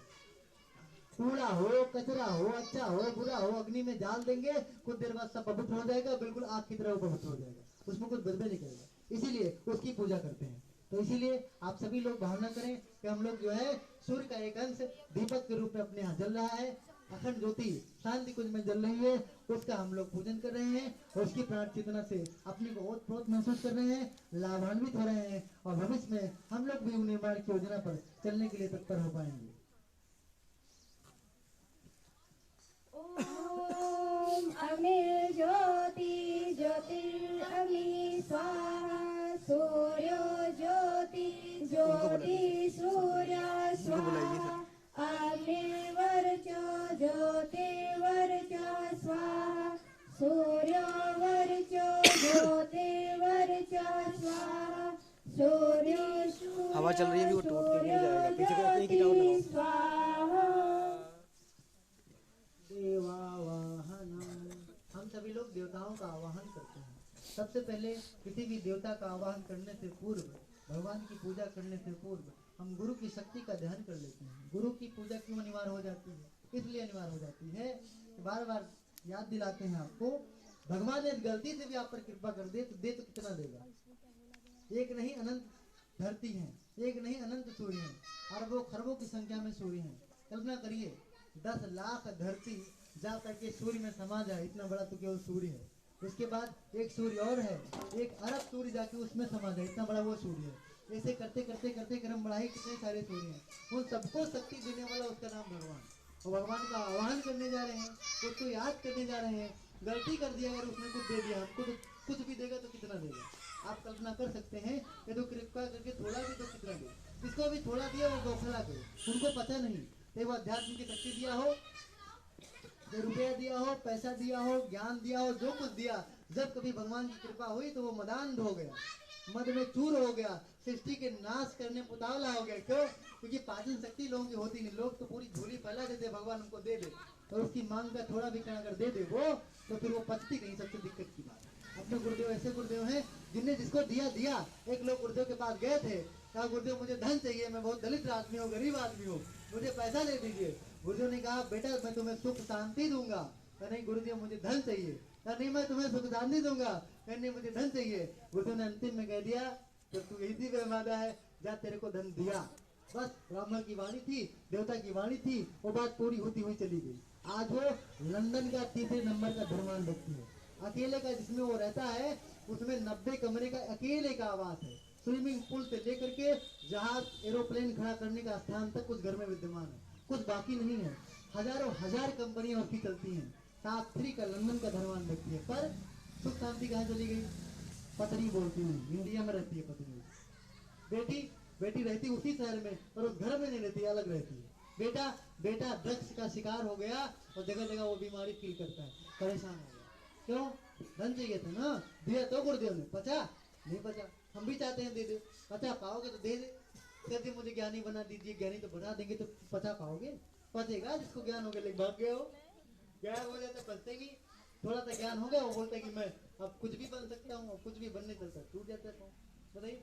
कूड़ा हो, कचरा हो, अच्छा हो, बुरा हो, अग्नि में डाल देंगे, कुछ देर बाद सब पवित्र हो जाएगा, बिल्कुल आग की तरह पवित्र हो जाएगा, उसमें कुछ बदबे नहीं करेगा। इसीलिए उसकी पूजा करते हैं। तो इसीलिए आप सभी लोग भावना करें कि हम लोग जो है सूर्य का एक अंश दीपक के रूप में अपने यहाँ जल रहा है, अखंड ज्योति शांति कुंज में जल रही है, उसका हम लोग पूजन कर रहे हैं और उसकी प्राण चेतना से अपने को ओत प्रोत महसूस कर रहे हैं, लाभान्वित हो रहे हैं और भविष्य में हम लोग भी निर्माण की योजना पर चलने के लिए तत्पर हो पाएंगे। ओम अमिर ज्योति ज्योतिर्अमि स्वाहा सूर्यो ज्योति ज्योति सूर्य स्वाहा अग्निर्वर्च ज्योतिर्वर्च स्वाहा सूर्योवर्च ज्योतिर्वर्च स्वाहा सूर्य हवा चल रही है अभी, वो टूट के गिर जाएगा। पीछे का एक ही टावर लगाओ। स्वाहा। देवावाहनम, हम सभी लोग देवताओं का आवाहन करते हैं। सबसे पहले किसी भी देवता का आवाहन करने से पूर्व, भगवान की पूजा करने से पूर्व हम गुरु की शक्ति का ध्यान कर लेते हैं। गुरु की पूजा क्यों अनिवार्य हो जाती है? इसलिए अनिवार्य हो जाती है कि बार बार याद दिलाते हैं आपको, भगवान यदि गलती से भी आप पर कृपा कर दे तो कितना देगा? एक नहीं अनंत धरती है, एक नहीं अनंत सूर्य है, अरबों खरबों की संख्या में सूर्य है। कल्पना करिए 10 लाख धरती जा करके सूर्य में समा जाए, इतना बड़ा तो केवल सूर्य है। उसके बाद एक सूर्य और है, एक अरब सूर्य जाके उसमें समा जाए, इतना बड़ा वो सूर्य है। ऐसे करते करते करते क्रम बढ़ाई कितने सारे सूर्य हैं, उन सबको शक्ति देने वाला उसका नाम भगवान। और भगवान का आह्वान करने जा रहे हैं, उसको याद करने जा रहे हैं। गलती कर दिया अगर उसने कुछ दे दिया, हमको तो कुछ भी देगा तो कितना देगा? आप कल्पना कर सकते हैं कि तो कृपा करके थोड़ा भी तो कितना दे। जिसको भी थोड़ा दिया वो गौखला दे, उनको पता नहीं वो अध्यात्म की शक्ति दिया हो, रुपया दिया हो, पैसा दिया हो, ज्ञान दिया हो, जो कुछ दिया, जब कभी भगवान की कृपा हुई तो वो मदान हो गया, मद में चूर हो गया, सृष्टि के नाश करने पुतावला हो गया। क्यों? क्योंकि पाचन शक्ति लोगों की होती नहीं। लोग तो पूरी झोली फैला देते, भगवान उनको दे दे, और उसकी मांग का थोड़ा भी कण अगर दे दे वो, तो फिर वो पचती नहीं। सबसे दिक्कत की बात, अपने गुरुदेव ऐसे गुरुदेव हैं जिनने जिसको दिया दिया। एक लोग गुरुदेव के पास गए थे, कहा गुरुदेव मुझे धन चाहिए, मैं बहुत दलित आदमी हूँ, गरीब आदमी हूँ, मुझे पैसा दे दीजिए। गुरुदेव ने कहा बेटा मैं तुम्हें सुख शांति दूंगा। कहा नहीं गुरुदेव मुझे धन चाहिए। कहा नहीं मैं तुम्हें सुख शांति दूंगा। कहा नहीं मुझे धन चाहिए। गुरुदेव ने अंतिम में कह दिया तो तू यही बेमादा है, जा तेरे को धन दिया। बस ब्राह्मण की वाणी थी, देवता की वाणी थी, वो बात पूरी होती हुई चली गई। आज वो लंदन का 3 नंबर का धर्मान व्यक्ति है। अकेले का जिसमें वो रहता है उसमें 90 कमरे का अकेले का आवास है। स्विमिंग पूल से लेकर के जहाज एरोप्लेन खड़ा करने का स्थान तक उस घर में विद्यमान है, कुछ बाकी नहीं है। हजारों हजार कंपनियां उसकी चलती हैं। टॉप 3 का लंदन का धर्मान व्यक्ति है, पर सुख शांति कहाँ चली गई? पत्नी बोलती हूँ, इंडिया में रहती है पत्नी। बेटी रहती उसी शहर में, पर उस घर में नहीं रहती, अलग रहती है। बेटा ड्रग्स का शिकार हो गया और जगह जगह वो बीमारी फील करता है, परेशान हो गया। क्यों? धन चाहिए था ना, दिया तो गुरुदेव ने, पचा नहीं पचा। हम भी चाहते हैं दे दे, पचा पाओगे तो दे दे। कहते मुझे ज्ञानी बना दीजिए, ज्ञानी तो बना देंगे तो पचा पाओगे? पचेगा जिसको ज्ञान हो गया, लेकिन भाग गए हो, ज्ञान हो जाता पचते नहीं। थोड़ा सा ज्ञान हो गया, वो बोलता है कि मैं अब कुछ भी बन सकता हूँ, कुछ भी बनने चलता, टूट जाता है। बताइए,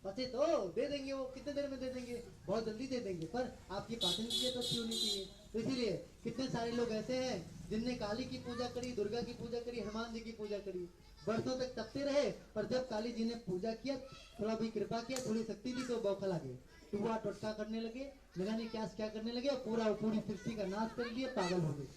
पचे तो दे देंगे, वो कितने देर में दे देंगे? बहुत जल्दी दे देंगे, पर आपकी पाचन क्रिया तो अच्छी होनी चाहिए। तो इसीलिए कितने सारे लोग ऐसे हैं जिनने काली की पूजा करी, दुर्गा की पूजा करी, हनुमान जी की पूजा करी, वर्षों तक तपते रहे, पर जब काली जी ने पूजा किया, थोड़ा भी कृपा किया, थोड़ी शक्ति दी, तो बौखला गए, टुआ टोटका करने लगे, लगाने क्या करने लगे, पूरी सृष्टि का नाश कर दिया, पागल हो गए।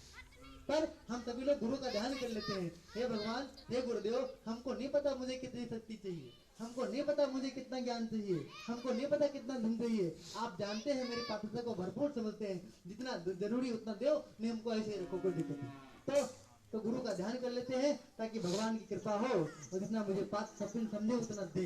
पर हम सभी लोग गुरु का ध्यान कर लेते हैं, हे भगवान, हे गुरुदेव, हमको नहीं पता मुझे कितनी शक्ति चाहिए, हमको नहीं पता मुझे कितना ज्ञान चाहिए, हमको नहीं पता कितना धन चाहिए। आप जानते हैं, मेरी पात्रता को भरपूर समझते हैं, जितना जरूरी उतना दो, नहीं हमको ऐसे रखो, कोई दिक्कत नहीं। तो गुरु का ध्यान कर लेते हैं ताकि भगवान की कृपा हो, और जितना मुझे पात्र समझे उतना दे।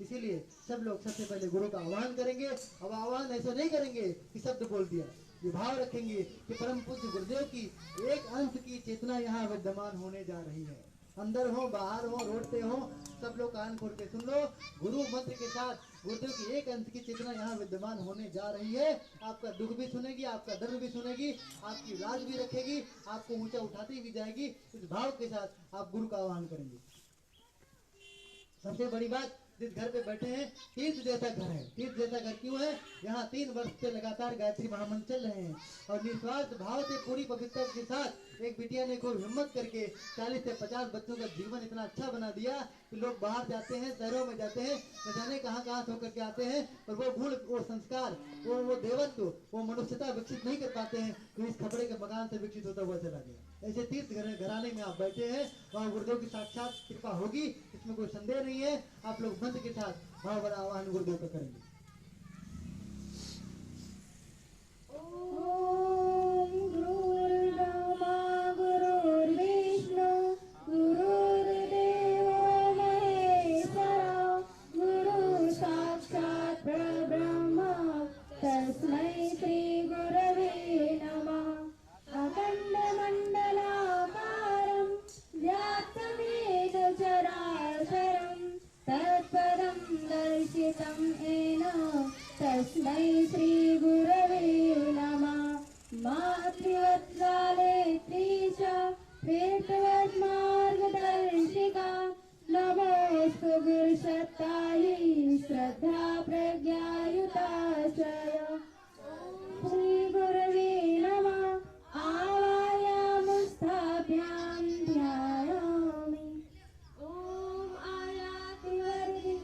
इसीलिए सब लोग सबसे पहले गुरु का आह्वान करेंगे। अब आह्वान ऐसा नहीं करेंगे कि शब्द बोल दिया, ये भाव रखेंगे कि परम पूज्य गुरुदेव की एक अंश की चेतना यहाँ विद्यमान होने जा रही है। अंदर हो बाहर हो रोड पे हो, सब लोग कान खोल के सुन लो, गुरु मंत्र के साथ गुरुदेव की एक अंश की चेतना यहाँ विद्यमान होने जा रही है। आपका दुख भी सुनेगी, आपका दर्द भी सुनेगी, आपकी लाज भी रखेगी, आपको ऊंचा उठाती भी जाएगी। इस भाव के साथ आप गुरु का आह्वान करेंगे। सबसे बड़ी बात, जिस घर पे बैठे हैं तीर्थ जैसा घर है। तीर्थ जैसा घर क्यों है? यहाँ 3 वर्ष से लगातार गायत्री महामंत्र चल रहे हैं, और निस्वार्थ भाव से पूरी पवित्रता के साथ एक बिटिया ने खूब हिम्मत करके 40 से 50 बच्चों का जीवन इतना अच्छा बना दिया कि लोग बाहर जाते हैं, शहरों में जाते हैं, न जाने कहाँ से होकर के आते हैं, और वो गुण, वो संस्कार, वो देवत्व, वो मनुष्यता विकसित नहीं कर पाते हैं, तो इस खपड़े के मकान से विकसित होता हुआ चला गया। ऐसे तीर्थ घराने में आप बैठे हैं, वहाँ गुरुदेव की साक्षात कृपा होगी, इसमें कोई संदेह नहीं है। आप लोग मंत्र के साथ भाव बड़ा आह्वान गुरुदेव का करेंगे। ॐ गुरुर्ब्रह्मा गुरुर्विष्णु गुरुर्देवो महेश्वरा गुरु साक्षात् परब्रह्म तस्मै श्री गुरवे नमः। अखण्डमण्डलाकारं व्याप्तमेन चराचरं तत्पदं दर्शितं येन तस्मै श्री गुरवे नमः। मातृवत्सालेत्री च प्रेतवद्मार्गदर्शिका नमोऽस्तु गुरुसत्तायै श्रद्धा प्रज्ञायुताशय। श्री गुरवे नमः। आवायामस्थाभ्यां ध्यायामि। ॐ आयाति वरदे।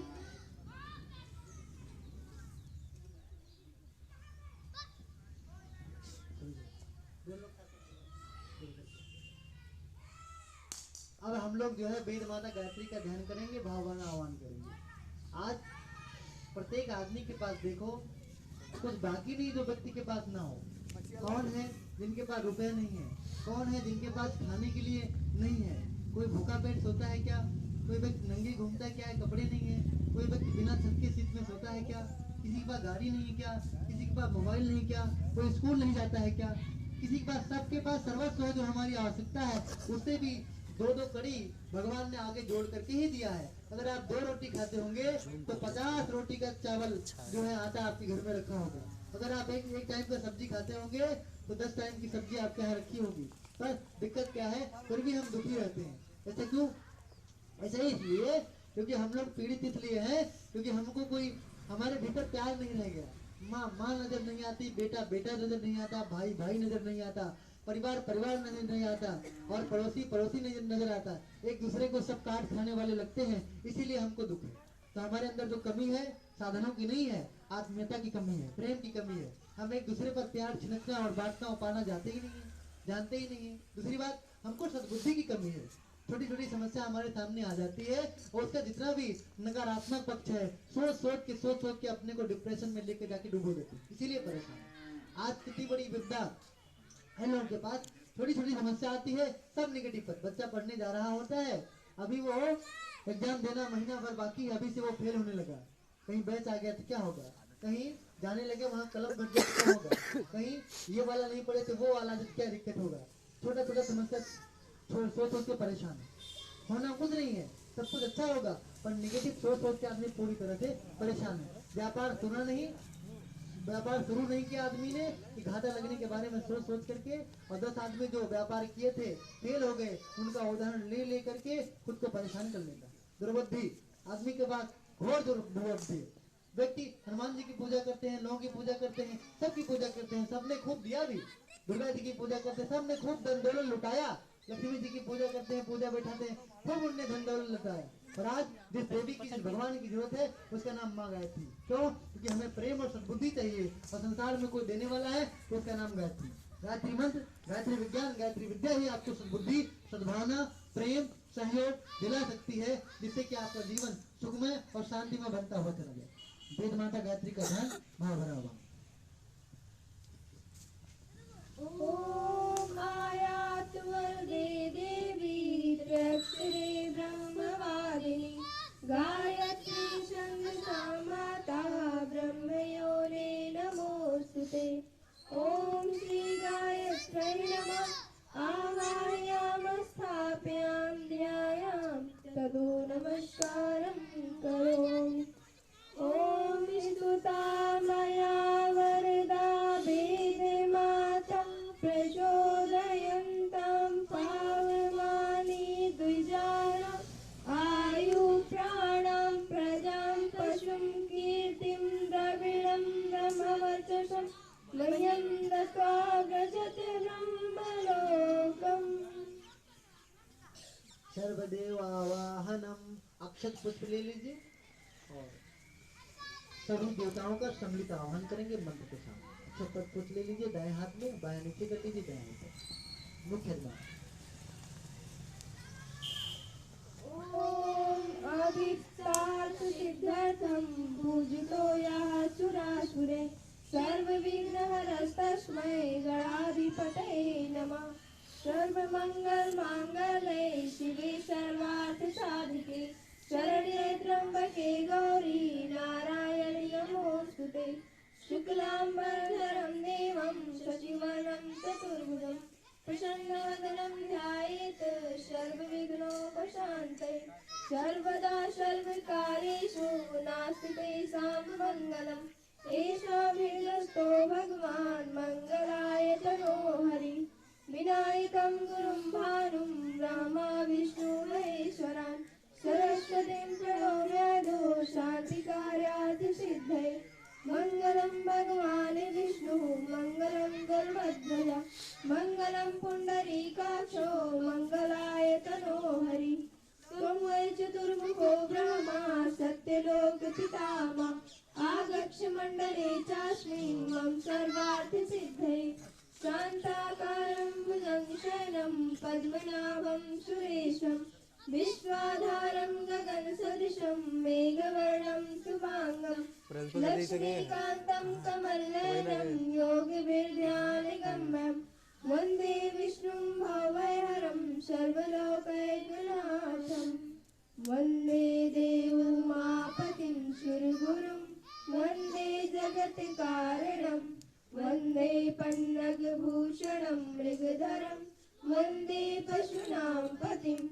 अब हम लोग जो है वेद माता गायत्री का ध्यान करेंगे, भावना आह्वान करेंगे। आज प्रत्येक आदमी के पास देखो कुछ बाकी नहीं जो व्यक्ति के पास ना हो। कौन है जिनके पास रुपए नहीं है? कौन है जिनके पास खाने के लिए नहीं है? कोई भूखा पेट सोता है क्या? कोई व्यक्ति नंगी घूमता है क्या? कपड़े नहीं है? कोई व्यक्ति बिना छत के सीट में सोता है क्या? किसी के पास गाड़ी नहीं है क्या? किसी के पास मोबाइल नहीं क्या? कोई स्कूल नहीं जाता है क्या? किसी के पास, सबके पास सर्वस्व है जो हमारी आवश्यकता है, उससे भी दो कड़ी भगवान ने आगे जोड़ करके ही दिया है। अगर आप 2 रोटी खाते होंगे तो 50 रोटी का चावल जो है आटा आपके घर में रखा होगा। अगर आप एक टाइम का सब्जी खाते होंगे तो 10 टाइम की सब्जी आपके यहाँ रखी होगी। पर दिक्कत क्या है, फिर भी हम दुखी रहते हैं। ऐसा क्यों? ऐसा ही इसलिए क्योंकि हम लोग पीड़ित इसलिए हैं क्योंकि हमको कोई, हमारे भीतर प्यार नहीं रह गया। माँ नजर नहीं आती, बेटा नजर नहीं आता, भाई नजर नहीं आता, परिवार नजर नहीं आता, और पड़ोसी नजर आता। एक दूसरे को सब काट खाने वाले लगते हैं, इसीलिए हमको दुख है। तो हमारे अंदर जो कमी है साधनों की नहीं है, आत्मीयता की कमी है, प्रेम की कमी है। हम एक दूसरे पर प्यार छिड़कना और बांटना और पाना जानते ही नहीं है। दूसरी बात, हमको सद्बुद्धि की कमी है। छोटी छोटी समस्या हमारे सामने आ जाती है और उसका जितना भी नकारात्मक पक्ष है सोच के अपने को डिप्रेशन में लेके जाके डुबो देते हैं, इसीलिए परेशान। आज कितनी बड़ी विपदा है लोगों के पास, छोटी छोटी समस्या आती है, सब निगेटिव पर। बच्चा पढ़ने जा रहा होता है, अभी वो एग्जाम देना महीना भर बाकी है, अभी से वो फेल होने लगा, कहीं बैच आ गया तो क्या होगा, कहीं जाने लगे वहाँ कलम घट गया तो क्या होगा, कहीं ये वाला नहीं पड़े तो वो वाला क्या दिक्कत होगा। छोटा छोटा समस्या सोच के परेशान है। होना कुछ नहीं है, सब कुछ अच्छा होगा, पर निगेटिव सोच के आदमी पूरी तरह से परेशान है। व्यापार शुरू नहीं किया आदमी ने कि घाटा लगने के बारे में सोच करके, और 10 आदमी जो व्यापार किए थे फेल हो गए, उनका उदाहरण ले करके खुद को परेशान कर लेगा। दुर्बुद्धि आदमी के पास, घोर दुर्बुद्धि। व्यक्ति हनुमान जी की पूजा करते हैं, लोगों की पूजा करते हैं, सबकी पूजा करते हैं, सबने खूब दिया भी। दुर्गा जी की पूजा करते हैं, सबने खूब धन दौलत लुटाया। लक्ष्मी जी की पूजा करते हैं, पूजा बैठाते हैं, खूब उनने धन दौलत लुटाया। और आज जिस देवी की, जिस भगवान की जरूरत है, उसका नाम माँ गायत्री। क्यों? क्योंकि हमें प्रेम और सद्बुद्धि चाहिए, और संसार में कोई देने वाला है तो उसका नाम गायत्री। गायत्री मंत्र, गायत्री विज्ञान, गायत्री विद्या ही आपको सद्बुद्धि, सद्भावना, प्रेम, सहयोग दिला सकती है, जिससे कि आपका जीवन सुखमय और शांतिमय बनता हुआ चला जाए। वेद माता गायत्री का ध्यान भाव भरा हुआ। ॐ आयातु वरदे देवी त्र्यक्षरे ब्रह्मवादिनी गायत्री छन्दसा माता ब्रह्मयोने नमोऽस्तुते। ॐ श्री गायत्र्यै नमः। आवाहयामस्थाप्यां ध्यायां ततो नमस्कारं करोमि। ॐ स्तुता मया वरदा वेदमाता प्रचोदयन्तं पावमानि द्विजानाम् आयु प्राणां प्रजां पशुं कीर्तिं द्रविणं ब्रह्मवर्चसं मह्यं दत्त्वा व्रजति ब्रह्मलोकम्। सर्वदेवावाहनम। अक्षत पुष्प ले लीजिए और सभी देवताओं का सम्मिलित आह्वान करेंगे मंत्र के साथ। अक्षत पुष्प ले लीजिए दाएं हाथ में, बाएं नीचे कर लीजिए, दाएं ऊपर मुख्य द्वार। ॐ अभीष्टार्थसिद्ध्यर्थं पूजितो यः सुरासुरे सर्वविघ्नहरस्तस्मै गणाधिपतये नमः। सर्वमङ्गलमाङ्गल्ये शिवे सर्वार्थसाधिके शरण्ये त्र्यम्बके गौरी नारायणि नमोऽस्तुते। शुक्लाम्बरधरं देवं शशिवर्णं चतुर्भुजं प्रसन्नवदनं ध्यायेत् सर्वविघ्नोपशान्तये। सर्वदा सर्वकार्येषु नास्ति तेषां मङ्गलम्। एषाभिर्यस्तो भगवान् मङ्गलाय तनो हरि। विनायकं गुरुं भानुं ब्रह्मा विष्णु महेश्वरान् सरस्वतीं प्रणम्य शान्तिकार्यार्थसिद्धये। मङ्गलं भगवान् विष्णुः मङ्गलं गरुडध्वज मङ्गलं पुण्डरीकाक्षो मङ्गलाय तनो हरि। त्वं वै चतुर्मुखो ब्रह्मा सत्यलोकपितामहः। आगच्छ मण्डले चास्मिन् मम सर्वार्थसिद्धये। शान्ताकारं भुजङ्गशयनं पद्मनाभं सुरेशं विश्वाधारं गगनसदृशं मेघवर्णं शुभाङ्गं लक्ष्मीकान्तं कमलनयनं योगिभिर्ध्यानगम्यं वन्दे विष्णुं भवभयहरं सर्वलोकैकनाथं। वन्दे देवोमापतिं सुरगुरुं वन्दे जगत्कारणं वन्दे पन्नगभूषणं मृगधरं वन्दे पशूनां पतिं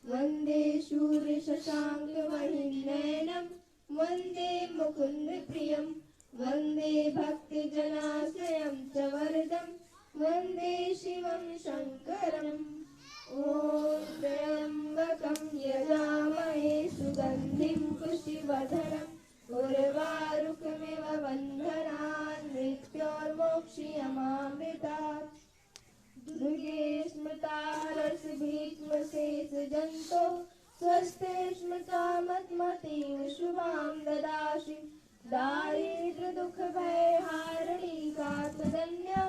वन्दे शूरशशाङ्कमणिनयनं वन्दे मुकुन्दप्रियं वन्दे भक्तजनाश्रयं च वरदं वन्दे शिवं शङ्करम्। ॐ त्र्यम्बकं यजामहे सुगन्धिं पुष्टिवर्धनम् उर्वारुकमिव बन्धनान् मृत्योर्मोक्षयमामृतात्। दुर्गे स्मृता रसभीष्मशेषजन्तो स्वस्ते स्मृता मत्मतीं शुभां ददासि। दारिद्र्यदुःखभयहारिणी कात्मदन्या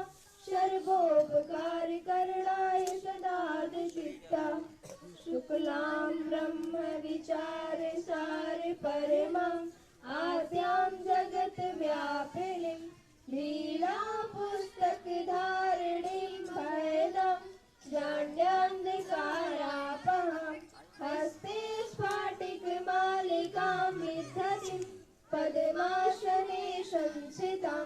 सर्वोपकारकरणाय सदा दुष्टा। शुक्लां ब्रह्मविचारसार परमाम् आद्यां जगद्व्यापिनीं लीलापुस्तकधारिणीं भयदां जाड्यान्धकारापहां हस्ते स्फाटिकमालिकां विदधतीं पद्मासने संस्थितां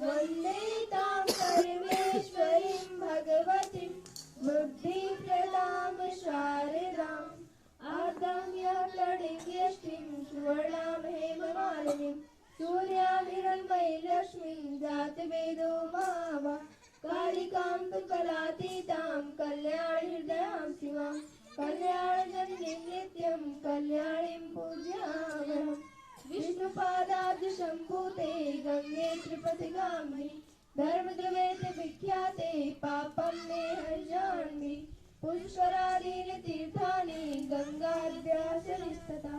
वन्दे तां परमेश्वरीं भगवतीं बुद्धिप्रदां शारदाम्। आदाम्यकणिव्यष्टिं सुवर्णां हेममालिनीं सूर्यां हिरण्मयीं लक्ष्मीं जातवेदो महावा कालिकां तु कलातीतां कल्याणहृदयां शिवां कल्याणजननीं नित्यं कल्याणीं पूजयामः। विष्णुपादाब्जसम्भूते गङ्गे त्रिपथिगामिनि धर्मद्रवेति विख्याते पापं मे हर्षामि। पुष्करादीनि तीर्थानि गङ्गाद्यासनिस्तथा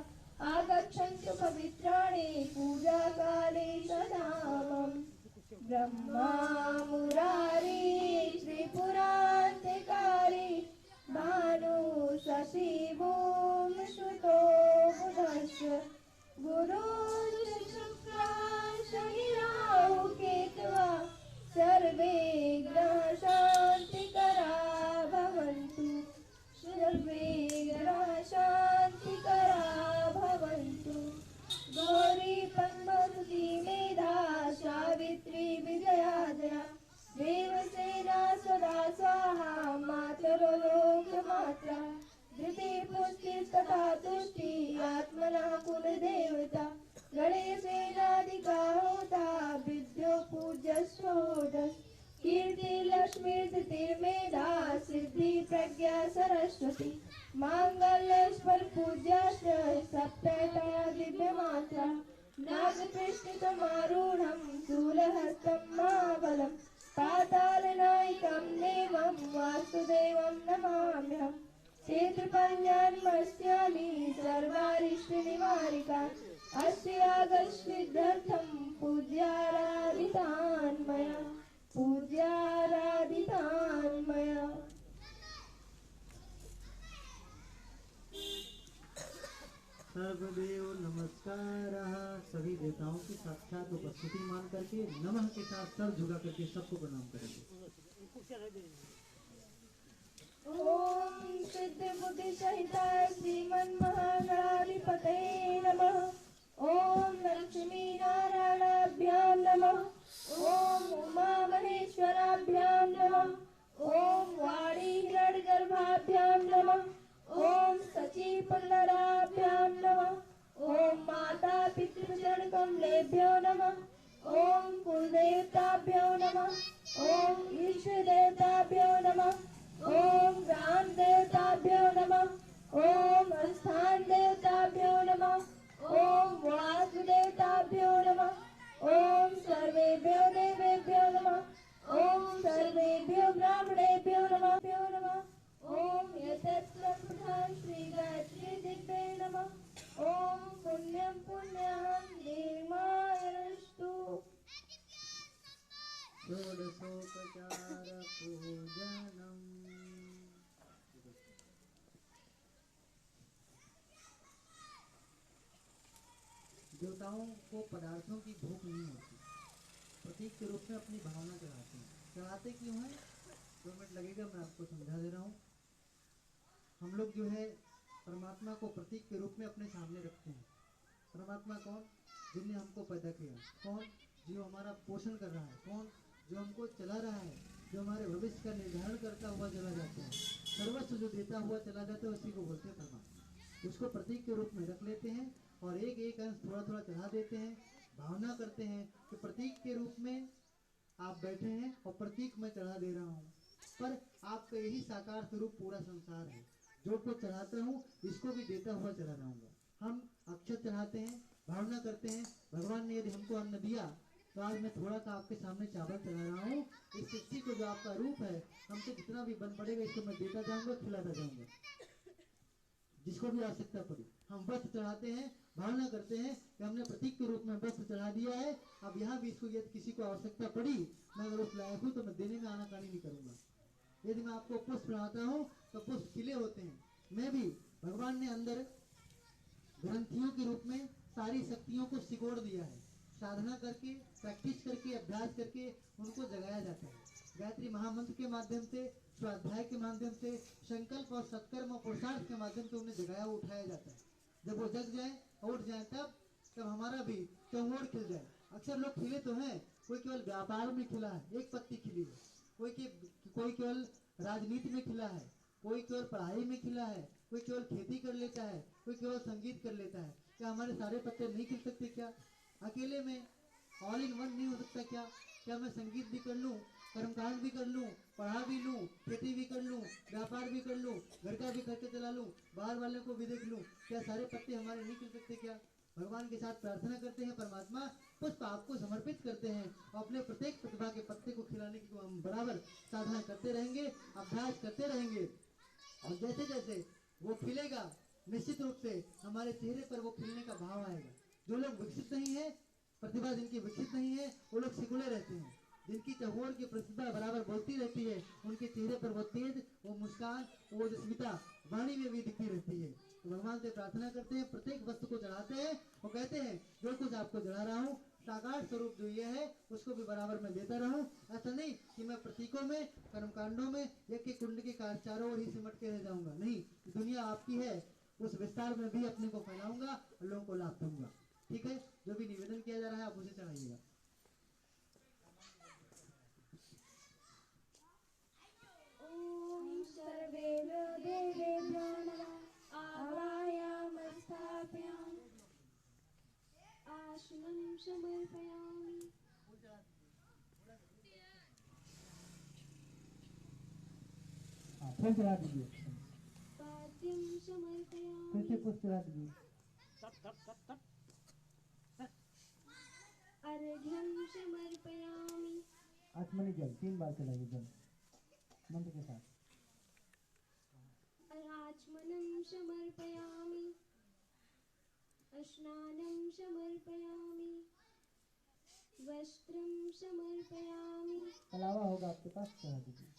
आगच्छन्तु पवित्राणि पूजाकाले सदा मम। ब्रह्मा मुरारी त्रिपुरान्तिकारी भानु शशि भूमसुतो बुधस्य गुरुर्शुक्राः शनिराहुः केतवः सर्वे ग्रहशान्तिकरा भवन्तु। सर्वे ग्रहशान्तिकरा भवन्तु। गौरी पद्मावती मेधा सावित्री विजया जया देवसेना सदा स्वाहा मातरो लोकमात्रा। धृति पुष्टि तथा तुष्टि आत्मनः कुलदेवता गणेशेनाधिका होता विद्यो पूज्यस्वोदस्। कीर्ति लक्ष्मीर्तिर्मेधा सिद्धि प्रज्ञा सरस्वती मांगल्यस्वर पूज्याश्च सप्तता दिव्यमात्रा। नागपृष्ठतमारूढं शूलहस्तं महाबलं पातालनायकं देवं वासुदेवं नमाम्यहम्। क्षेत्रपञ्जान्मस्यामि सर्वारिष्टनिवारिका अस्यागस्विध्यर्थं पूज्याराधितान् मया सर्वदेव नमस्कारः। सभी देवताओं की साक्षात उपस्थिति मान करके नमः के साथ सर झुका करके सबको प्रणाम करेंगे। ॐ सिद्धिबुद्धिसहिताय श्रीमन्महागणाधिपतये नमः। ॐ लक्ष्मीनारायणाभ्यां नमः। ॐ उमामहेश्वराभ्यां नमः। ॐ वाणीहिरण्यगर्भाभ्यां नमः। ॐ सचीपुल्लराभ्यां नमः। ॐ माता पितृचरणकमलेभ्यो नमः। ॐ कुलदेवताभ्यो नमः। ॐ ईष्टदेवताभ्यो नमः। ॐ ग्राम देवताभ्यो नमः। ॐ स्थान देवताभ्यो नमः। ॐ वासुदेवताभ्यो नमः। ॐ सर्वेभ्यो देवेभ्यो नमः। ॐ सर्वेभ्यो ब्राह्मणेभ्यो नमः। ॐ यतत्रं प्रधान श्री गायत्री दिव्ये नमः। ॐ पुण्यं पुण्यं निर्मायस्तु। षोडशोपचार पूजनम। देवताओं को पदार्थों की भूख नहीं होती, प्रतीक के रूप में अपनी भावना चढ़ाते हैं। चढ़ाते क्यों हैं? 2 मिनट लगेगा, मैं आपको समझा दे रहा हूँ। हम लोग जो है परमात्मा को प्रतीक के रूप में अपने सामने रखते हैं। परमात्मा कौन? जिसने हमको पैदा किया। कौन? जो हमारा पोषण कर रहा है। कौन? जो हमको चला रहा है, जो हमारे भविष्य का निर्धारण करता हुआ चला जाता है, सर्वस्व जो देता हुआ चला जाता है, उसी को बोलते हैं परमात्मा। उसको प्रतीक के रूप में रख लेते हैं और एक एक अंश थोड़ा थोड़ा चढ़ा देते हैं। भावना करते हैं कि प्रतीक के रूप में आप बैठे हैं और प्रतीक मैं चढ़ा दे रहा हूँ, पर आपका यही साकार स्वरूप पूरा संसार है। जो कुछ चढ़ाता हूँ इसको भी देता हुआ चला जाऊंगा। हम अक्षत चढ़ाते हैं, भावना करते हैं भगवान ने यदि हमको अन्न दिया तो आज मैं थोड़ा सा आपके सामने चावल चढ़ा रहा हूँ। इस सृष्टि को जो आपका रूप है, हमसे जितना भी बन पड़ेगा इसको मैं देता जाऊंगा, खिलाता जाऊंगा, जिसको भी आवश्यकता पड़ी। हम वस्त्र चढ़ाते हैं, भावना करते हैं कि हमने प्रतीक के रूप में वस्त्र चढ़ा दिया है। अब यहाँ भी इसको यदि किसी को आवश्यकता पड़ी, मैं अगर उस लायक हूँ तो मैं देने में आनाकानी नहीं करूंगा। यदि मैं आपको पुष्प चढ़ाता हूँ तो पुष्प खिले होते हैं। मैं भी, भगवान ने अंदर ग्रंथियों के रूप में सारी शक्तियों को सिकोड़ दिया है। साधना करके, प्रैक्टिस करके, अभ्यास करके उनको जगाया जाता है। गायत्री महामंत्र के माध्यम से, स्वाध्याय के माध्यम से, संकल्प और सत्कर्म और पुरुषार्थ के माध्यम से उन्हें जगाया उठाया जाता है। जब वो जग जाए और उठ जाए तब हमारा भी चौमोड़ खिल जाए। अक्सर लोग खिले तो हैं, कोई केवल व्यापार में खिला है, एक पत्ती खिली है, कोई केवल राजनीति में खिला है, कोई केवल पढ़ाई में खिला है, कोई केवल खेती कर लेता है, कोई केवल संगीत कर लेता है। क्या हमारे सारे पत्ते नहीं खिल सकते? क्या अकेले में ऑल इन वन नहीं हो सकता? क्या मैं संगीत भी कर लूँ, कर्मकांड भी कर लूँ, पढ़ा भी लूँ, खेती भी कर लूँ, व्यापार भी कर लूँ, घर का भी खर्च चला लूँ, बाहर वाले को भी देख लूँ? क्या सारे पत्ते हमारे नहीं खिल सकते? क्या भगवान के साथ प्रार्थना करते हैं, परमात्मा पुष्प आपको समर्पित करते हैं और अपने प्रत्येक प्रतिभा के पत्ते को खिलाने की हम बराबर साधना करते रहेंगे, अभ्यास करते रहेंगे। और जैसे जैसे वो खिलेगा, निश्चित रूप से हमारे चेहरे पर वो खिलने का भाव आएगा। जो लोग विकसित नहीं है, प्रतिभा जिनकी विकसित नहीं है, वो लोग सिकुड़े रहते हैं। जिनकी चहुओं की प्रतिभा बराबर बोलती रहती है, उनके चेहरे पर वो तेज, वो मुस्कान, वो स्मिता वाणी में भी दिखती रहती है। तो भगवान से प्रार्थना करते हैं, प्रत्येक वस्तु को चढ़ाते हैं और कहते हैं जो कुछ आपको चढ़ा रहा हूँ, साकार स्वरूप जो ये है उसको भी बराबर मैं देता रहूं। ऐसा नहीं कि मैं प्रतीकों में, कर्मकांडों में, एक कुंड के चारों ओर ही सिमट के रह जाऊंगा। नहीं, दुनिया आपकी है, उस विस्तार में भी अपने को फैलाऊंगा और लोगों को लाभ दूंगा। ठीक है, जो भी निवेदन किया जा रहा है आप उसे चढ़ाइएगा। ॐ सर्वेभ्यो देवेभ्यो नमः। आवाहयामि स्थापयामि आसनं समर्पयामि। फिर चढ़ा दीजिए, पाद्यं समर्पयामि। फिर से पुष्प चढ़ा दीजिए। अर्घ्यं समर्पयामि। आचमनी जल 3 बार चलाइए, जल मंत्र के साथ। आचमनं समर्पयामि स्नानं समर्पयामि वस्त्रं समर्पयामि अलावा होगा आपके पास चढ़ा दीजिए।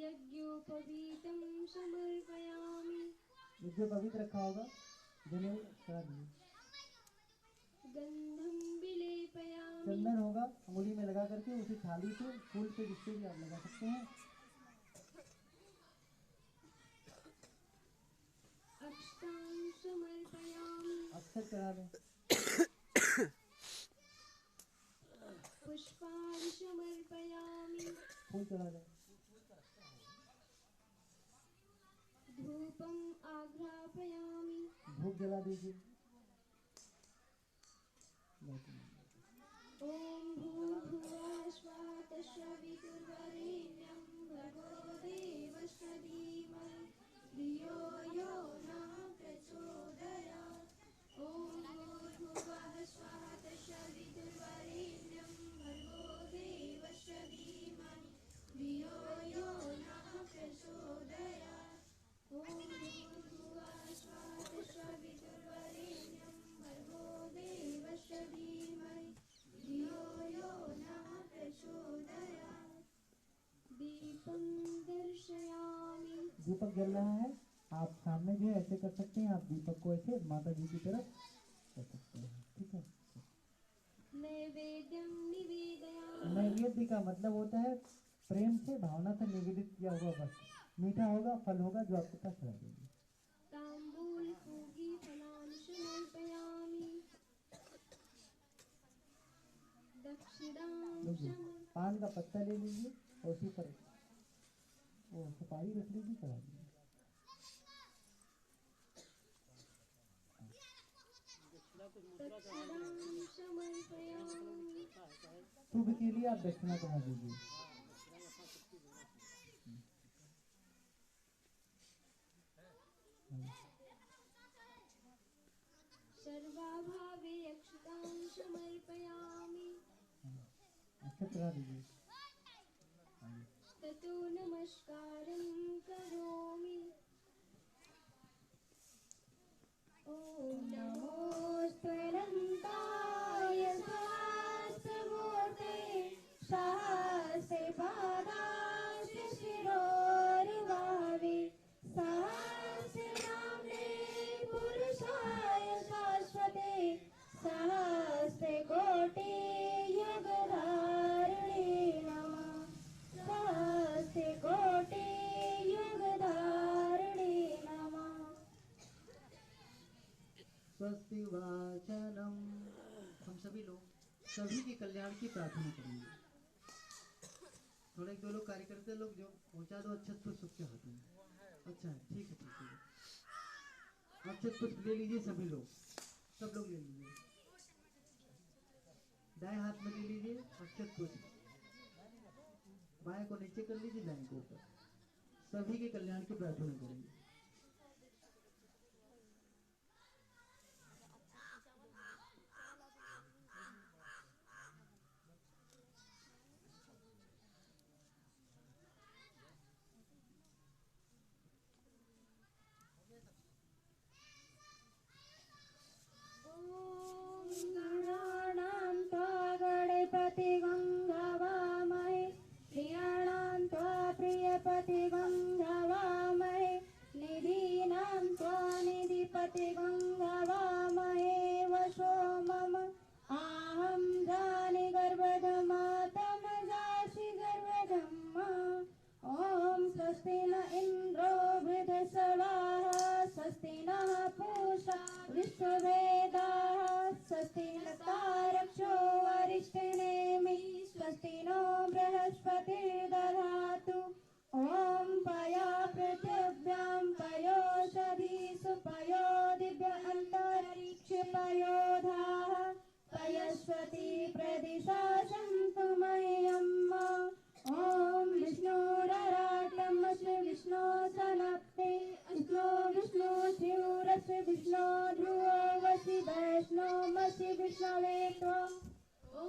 यज्ञोपवीतं समर्पयामि जो पवित्र रखा होगा जिन्हें चढ़ा दीजिए। गंधं विलेपयामि चंदन होगा अंगुली में लगा करके उसे थाली पे फूल पे जिससे भी आप लगा सकते हैं। अक्षतां समर्पयामि अक्षर चढ़ा दें। पुष्पाणि समर्पयामि फूल चढ़ा दें। धूपम् आघ्रापयामि धूप जला दीजिए। ॐ भूर्भुवः स्वः तत्सवितुर्वरेण्यं भर्गो देवस्य धीमहि धियो यो नः प्रचोदयात् ॐ भूर्भुवः स्वः तत्सवितुर्वरेण्यं भर्गो देवस्य धीमहि धियो यो नः प्रचोदयात् ॐ भूर्भुवः स्वः तत्सवितुर्वरेण्यं भर्गो देवस्य धीमहि धियो यो नः प्रचोदयात् दीपं दर्शयामि दीपक जल रहा है। आप सामने जो है ऐसे कर सकते हैं। आप दीपक को ऐसे माता जी की तरफ कर सकते हैं। ठीक है। नैवेद्यं निवेदयामि नैवेद्य का मतलब होता है प्रेम से भावना से निवेदित किया हुआ वस्तु। मीठा होगा, फल होगा, जो आपके पास चढ़ा देंगे। ताम्बूलपूगीफलानि समर्पयामि दक्षिणां पान का पत्ता ले लीजिए और उसी पर वो सुपारी रख लीजिए, चढ़ा दीजिए। दक्षिणां समर्पयामि शुभ के लिए आप दक्षिणा चढ़ा दीजिए। सर्वाभावे अक्षतां समर्पयामि अच्छा चढ़ा दीजिए। ततो नमस्कारं करोमि ॐ नमोऽस्त्वनन्ताय सहस्रमूर्ते सहस्रे पादास्य शिरोरुबावे सहस्रनाम्ने पुरुषाय शाश्वते सहस्रे कोटि युगधारिणे नमः सहस्रे कोटि युगधारिणे नमः स्वस्ति वाचनम। हम सभी लोग सभी के कल्याण की प्रार्थना करेंगे। थोड़े एक दो लोग कार्यकर्ता लोग जो पहुंचा दो अक्षत पुष्प सबके हाथ में। अच्छा है, ठीक है, ठीक है। अक्षत पुष्प ले लीजिए सभी लोग, सब लोग ले लीजिए। दाएं हाथ में ले लीजिए अक्षत पुष्प, बाएं को नीचे कर लीजिए, दाएं को ऊपर। सभी के कल्याण की प्रार्थना करेंगे। गणानां त्वा गणपतिगं हवामहे प्रियाणां त्वा प्रियपतिगं हवामहे निधीनां त्वा निधिपतिगं हवामहे वशो मम आहं जानि गर्भधमातमजासि गर्भधम्मा ॐ स्वस्ति न इन्द्रो वृधस्वाः स्वस्ति नः पूषा विश्ववेदाः स्वस्ति नस्तारक्षो वरिष्ठनेमि स्वस्ति नो बृहस्पतिर्दधातु ॐ पया पृथिव्यां पयोषधीषु पयो दिव्य अन्तरिक्षपयोधाः पयस्वती प्रदिशा सन्तु मह्यम् ॐ विष्णुरराटमस्य विष्णो सनप्ते विष्णो विष्णु शिवरस्य विष्णो ध्रुवो वसि वैष्णवमसि विष्णवे त्वम् ॐ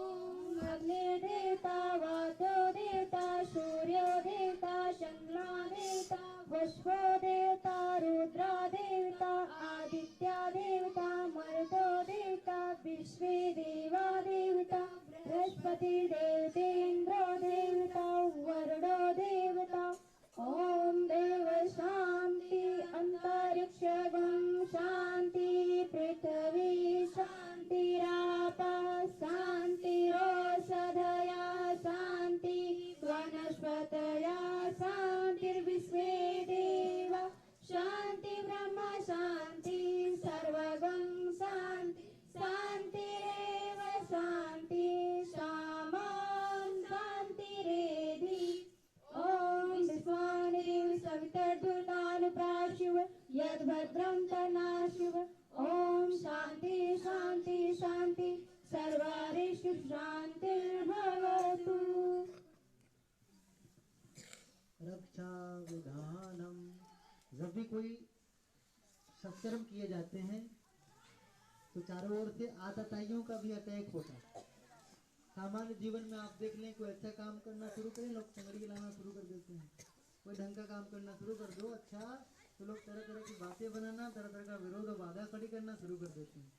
अग्निर्देवता वातो देवता सूर्यो देवता चंद्रमा देवता वसुो देवता रुद्रा देवता आदित्या देवता मरुतो देवता विश्वे देवा देवता बृहस्पति देवतेन्द्रो देवता वरुणो देवता ओम देव शांति अंतरिक्षगं शांति पृथ्वी शांतिरापा शांतिरोषधया शांति वनस्पतया शांतिर्विश्वे देवा शांति ब्रह्म शांति सर्वगं शांति शांतिरेव शांति शामां शांतिरेधि ओम विश्वानिदेव सवितर्दुर्गानुप्राशिव यद्भद्रं तन्नाशिव ओम शांति शांति शांति सर्वारिषु शांतिर्भवतु। रक्षा विधानम। जब भी कोई सत्कर्म किए जाते हैं तो चारों ओर से आतताइयों का भी अटैक होता है। सामान्य जीवन में आप देख लें, कोई अच्छा काम करना शुरू करें, लोग संगड़ी लाना शुरू कर देते हैं। कोई ढंग का काम करना शुरू कर दो अच्छा, तो लोग तरह तरह की बातें बनाना, तरह तरह का विरोध और बाधा खड़ी करना शुरू कर देते हैं।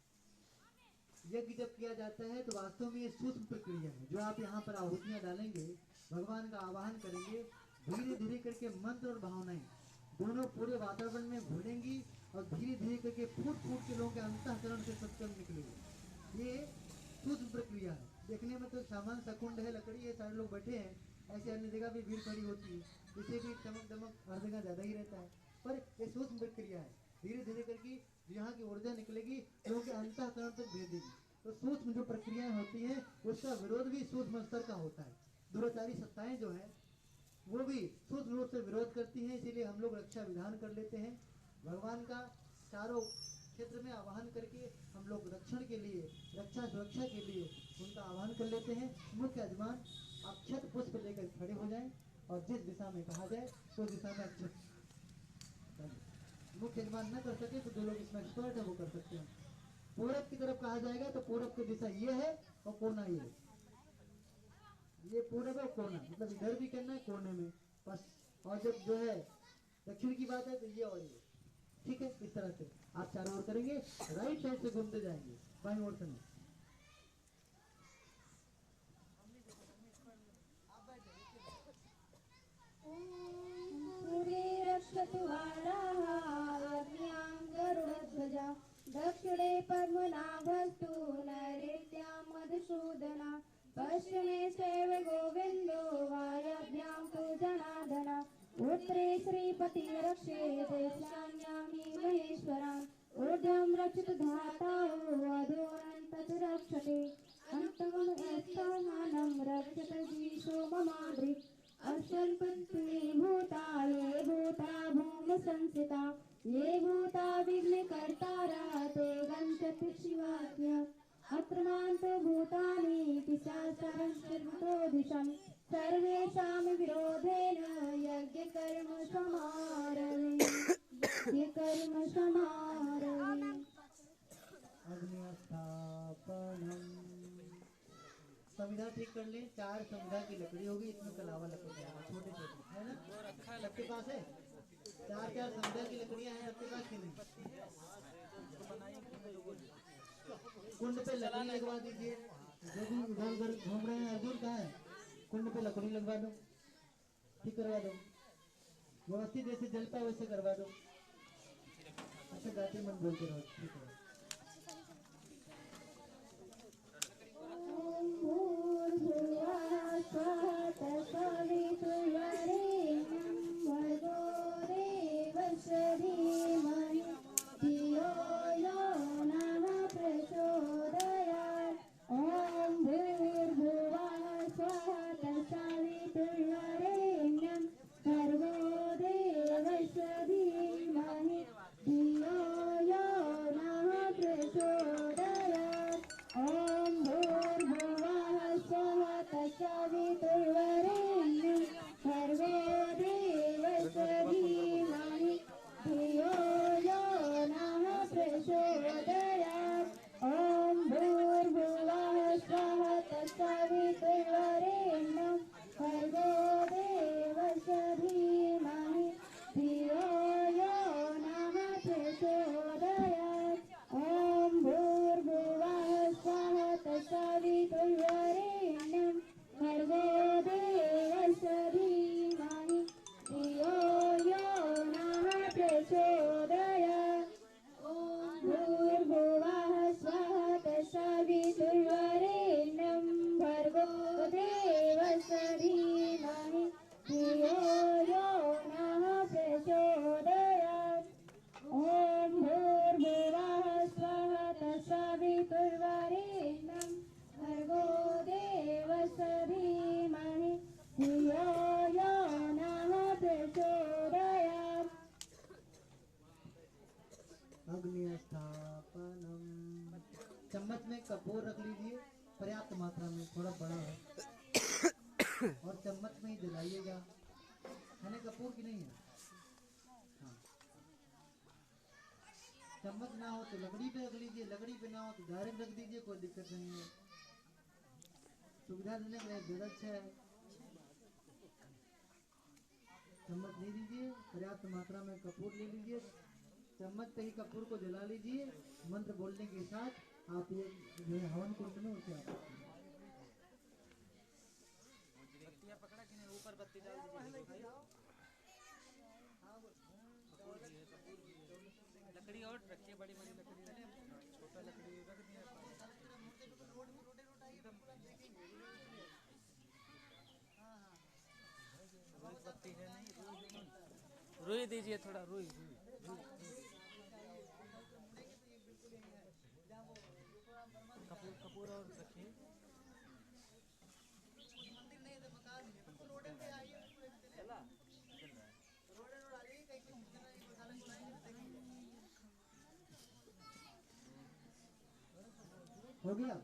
यज्ञ जब किया जाता है तो वास्तव में ये सूक्ष्म प्रक्रिया है। जो आप यहाँ पर आहुतियाँ डालेंगे, भगवान का आवाहन करेंगे, धीरे धीरे करके मंत्र और भावनाएं दोनों पूरे वातावरण में घुलेंगी और धीरे धीरे करके फूट फूट के लोगों के अंतःकरण से सत्कर्म निकलेगी। ये सूक्ष्म प्रक्रिया है। देखने में तो सामान्य सकुंड है, लकड़ी है, सारे लोग बैठे हैं, ऐसे अन्य जगह भी भीड़ खड़ी होती है, इसे भी चमक दमक हर जगह ज़्यादा ही रहता है, पर ये सूक्ष्म प्रक्रिया है। धीरे धीरे करके यहाँ की ऊर्जा निकलेगी, लोगों के अंतःकरण तक भेजेगी। तो सूक्ष्म जो प्रक्रियाएं होती हैं उसका विरोध भी सूक्ष्म स्तर का होता है। दुराचारी सत्ताएं जो है वो भी सूक्ष्म रूप से विरोध करती हैं, इसीलिए हम लोग रक्षा विधान कर लेते हैं। भगवान का चारों क्षेत्र में आवाहन करके हम लोग रक्षण के लिए, रक्षा सुरक्षा के लिए उनका आह्वान कर लेते हैं। मुख्य यजमान अक्षत पुष्प लेकर खड़े हो जाएं और जिस दिशा में कहा जाए उस दिशा में अक्षत। मुख्य यजमान न कर सके तो जो लोग इसमें एक्सपर्ट है वो कर सकते हैं। पूरब की तरफ कहा जाएगा तो पूरब की दिशा ये है और कोना ये है। ये पूरब है कोना, मतलब इधर भी करना है कोने में बस। और जब जो है दक्षिण की बात है तो ये और ये, ठीक है। इस तरह से आप चारों ओर करेंगे, राइट साइड से घूमते जाएंगे, बाईं ओर से नहीं। रक्षतु वाराह्यां गरुडध्वजा दक्षिणे पद्मनाभस्तु नैऋत्यां मधुसूदना पश्चिमे चैव गोविन्दो वायव्यां तु जनार्दन उत्तरे श्रीपति रक्षेते ईशान्यां महेश्वरान् ऊर्ध्वं रक्षतु धातारो अधोऽनन्तं च रक्षते अन्तमस्थानं रक्षते जीशो ममादृक् अक्षरपन्थी भूता ये भूता भूमि संस्थिता ये भूता विघ्नकर्तारा ते गच्छन्ति शिवाज्ञ अत्रमान्तो भूतानि पिशाचारं सर्वतो दिशन् सर्वेषां विरोधेन यज्ञकर्म समारवे यज्ञकर्म समारवे। अग्निस्थापनम। संविधा ठीक कर लें। 4 संविधा की लकड़ी होगी, इसमें कलावा लकड़ी है, छोटे छोटे है ना, सबके पास है। 4 संविधा की लकड़ियां हैं आपके पास कि नहीं? कुंड पे लकड़ी लगवा दीजिए। जो भी इधर उधर घूम रहे हैं, अर्जुन कहाँ है? कुंड पे लकड़ी लगवा दो, ठीक करवा दो, व्यवस्थित जैसे जलता है वैसे करवा दो। अच्छा गाते मन बोलते रहो, ठीक है। धियो यो नः चम्मच में कपूर रख लीजिए पर्याप्त मात्रा में, थोड़ा बड़ा है, और चम्मच में ही जलाइएगा। है ना कपूर की नहीं है? हाँ। चम्मच ना हो तो लकड़ी पे रख लीजिए, लकड़ी पे ना हो तो डायरेक्ट रख दीजिए, कोई दिक्कत नहीं है। सुविधा देने के लिए ज्यादा अच्छा है। चम्मच ले लीजिए, पर्याप्त मात्रा में कपूर ले लीजिए, चम्मच पे ही कपूर को जला लीजिए। मंत्र बोलने के साथ आप ये जो है हवन कुंड में उसे आप पकड़ा कि नहीं, ऊपर बत्ती डाल दीजिए। लकड़ी और रखिए, बड़ी बड़ी लकड़ी रखिए, छोटा लकड़ी रख दिया। बत्ती है नहीं, रुई दीजिए थोड़ा, रुई कपूर और रखिए। हो गया।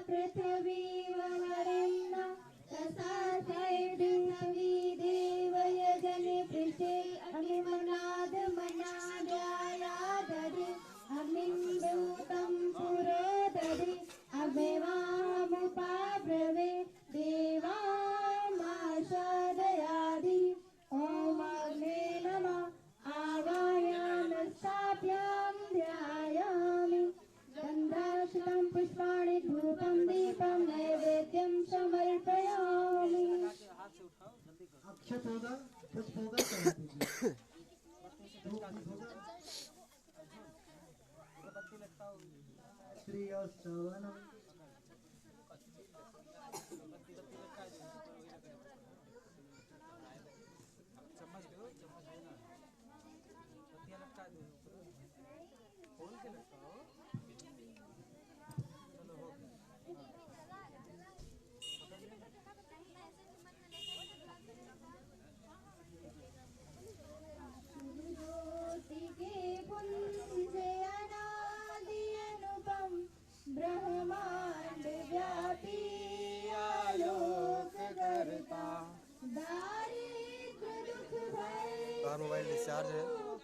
पृथ्वी वरेण्य देवयजने पृष्ठे अग्निमनाद मनादयादधि अग्निभूतं पुरोदधि अभेवामुपाब्रवे देवामाशदयादि ॐ अग्ने नमः आवाहयामि स्थापयामि ध्यायामि गन्धाक्षतं पुष्पाणि धूपं दीपं नैवेद्यं समर्पयामि। अक्षत होगा, पुष्प होगा, चढ़ा दीजिए। श्री और श्रवण चम्मच दो, चम्मच देना, बत्तियां लटका दो, खोल के लटकाओ। चलो हो गया। ज्योति के पुंज अनादि अनुपम ब्रह्मांड व्यापी आलोक करता दारिद्र दुख भय बाहर मोबाइल डिस्चार्ज है,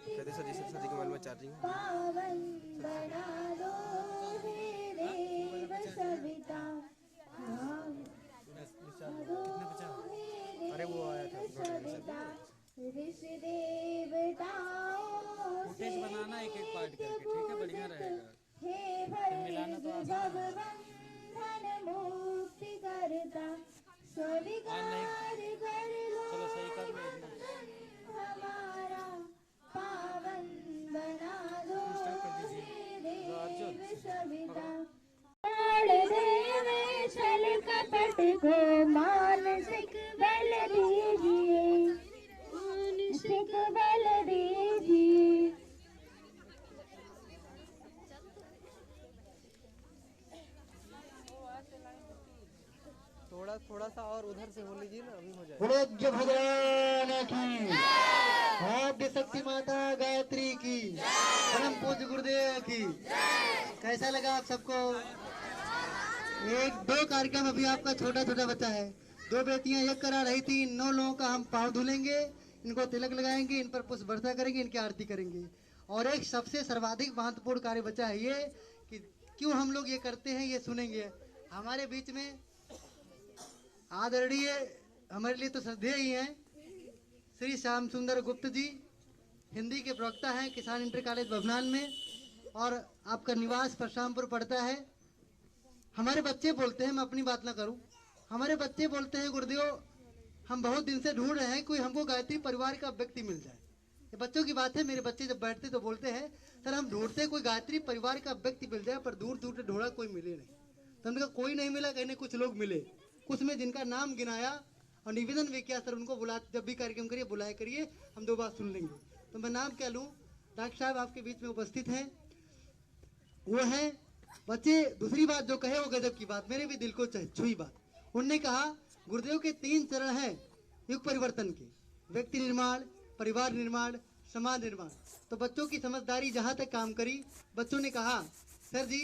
35% के मोबाइल में चार्जिंग है। पावन बना दो हे देव सविता। अरे वो आया था ऋषि देवताओं से बनाना एक एक पार्ट करके, ठीक है, बढ़िया रहेगा। हे भगवंधन मुक्ति करता स्वीकार कर लो हमारा पावन बना दो हे देव सविता। देवे छल कपट को मानसिक बल दीजिए, मानसिक बल दीजिए। थोड़ा सा और उधर से हो लीजिए ना, अभी हो जाएगा। गुणज्ञ भगवान की, आद्य शक्ति माता गायत्री की, परम पूज्य गुरुदेव की। कैसा लगा आप सबको? एक दो कार्यक्रम अभी आपका छोटा छोटा बच्चा है, दो बेटियां यज्ञ करा रही थी। 9 लोगों का हम पाँव धुलेंगे, इनको तिलक लगाएंगे, इन पर पुष्प वर्षा करेंगे, इनकी आरती करेंगे। और एक सबसे सर्वाधिक महत्वपूर्ण कार्य बचा है ये कि क्यों हम लोग ये करते हैं, ये सुनेंगे। हमारे बीच में आदरणीय, हमारे लिए तो श्रद्धेय ही हैं, श्री श्याम सुंदर गुप्त जी, हिंदी के प्रवक्ता हैं किसान इंटर कॉलेज बभनान में, और आपका निवास परशुरामपुर पड़ता है। हमारे बच्चे बोलते हैं, मैं अपनी बात ना करूं, हमारे बच्चे बोलते हैं गुरुदेव हम बहुत दिन से ढूंढ रहे हैं कोई हमको गायत्री परिवार का व्यक्ति मिल जाए। ये बच्चों की बात है, मेरे बच्चे जब बैठते तो बोलते हैं सर हम ढूंढते कोई गायत्री परिवार का व्यक्ति मिल जाए, पर दूर दूर से ढूंढा कोई मिले नहीं। तो हमने कहा कोई नहीं मिला, कहने कुछ लोग मिले, कुछ में जिनका नाम गिनाया और निवेदन भी किया सर उनको बुला, जब भी कार्यक्रम करिए बुलाया करिए, हम 2 बार सुन लेंगे। तो मैं नाम क्या लूँ? डॉक्टर साहब आपके बीच में उपस्थित हैं, वो है बच्चे। दूसरी बात जो कहे वो गजब की बात, मेरे भी दिल को छुई बात। उनने कहा गुरुदेव के 3 चरण हैं युग परिवर्तन के, व्यक्ति निर्माण, परिवार निर्माण, समाज निर्माण। तो बच्चों की समझदारी जहाँ तक काम करी, बच्चों ने कहा सर जी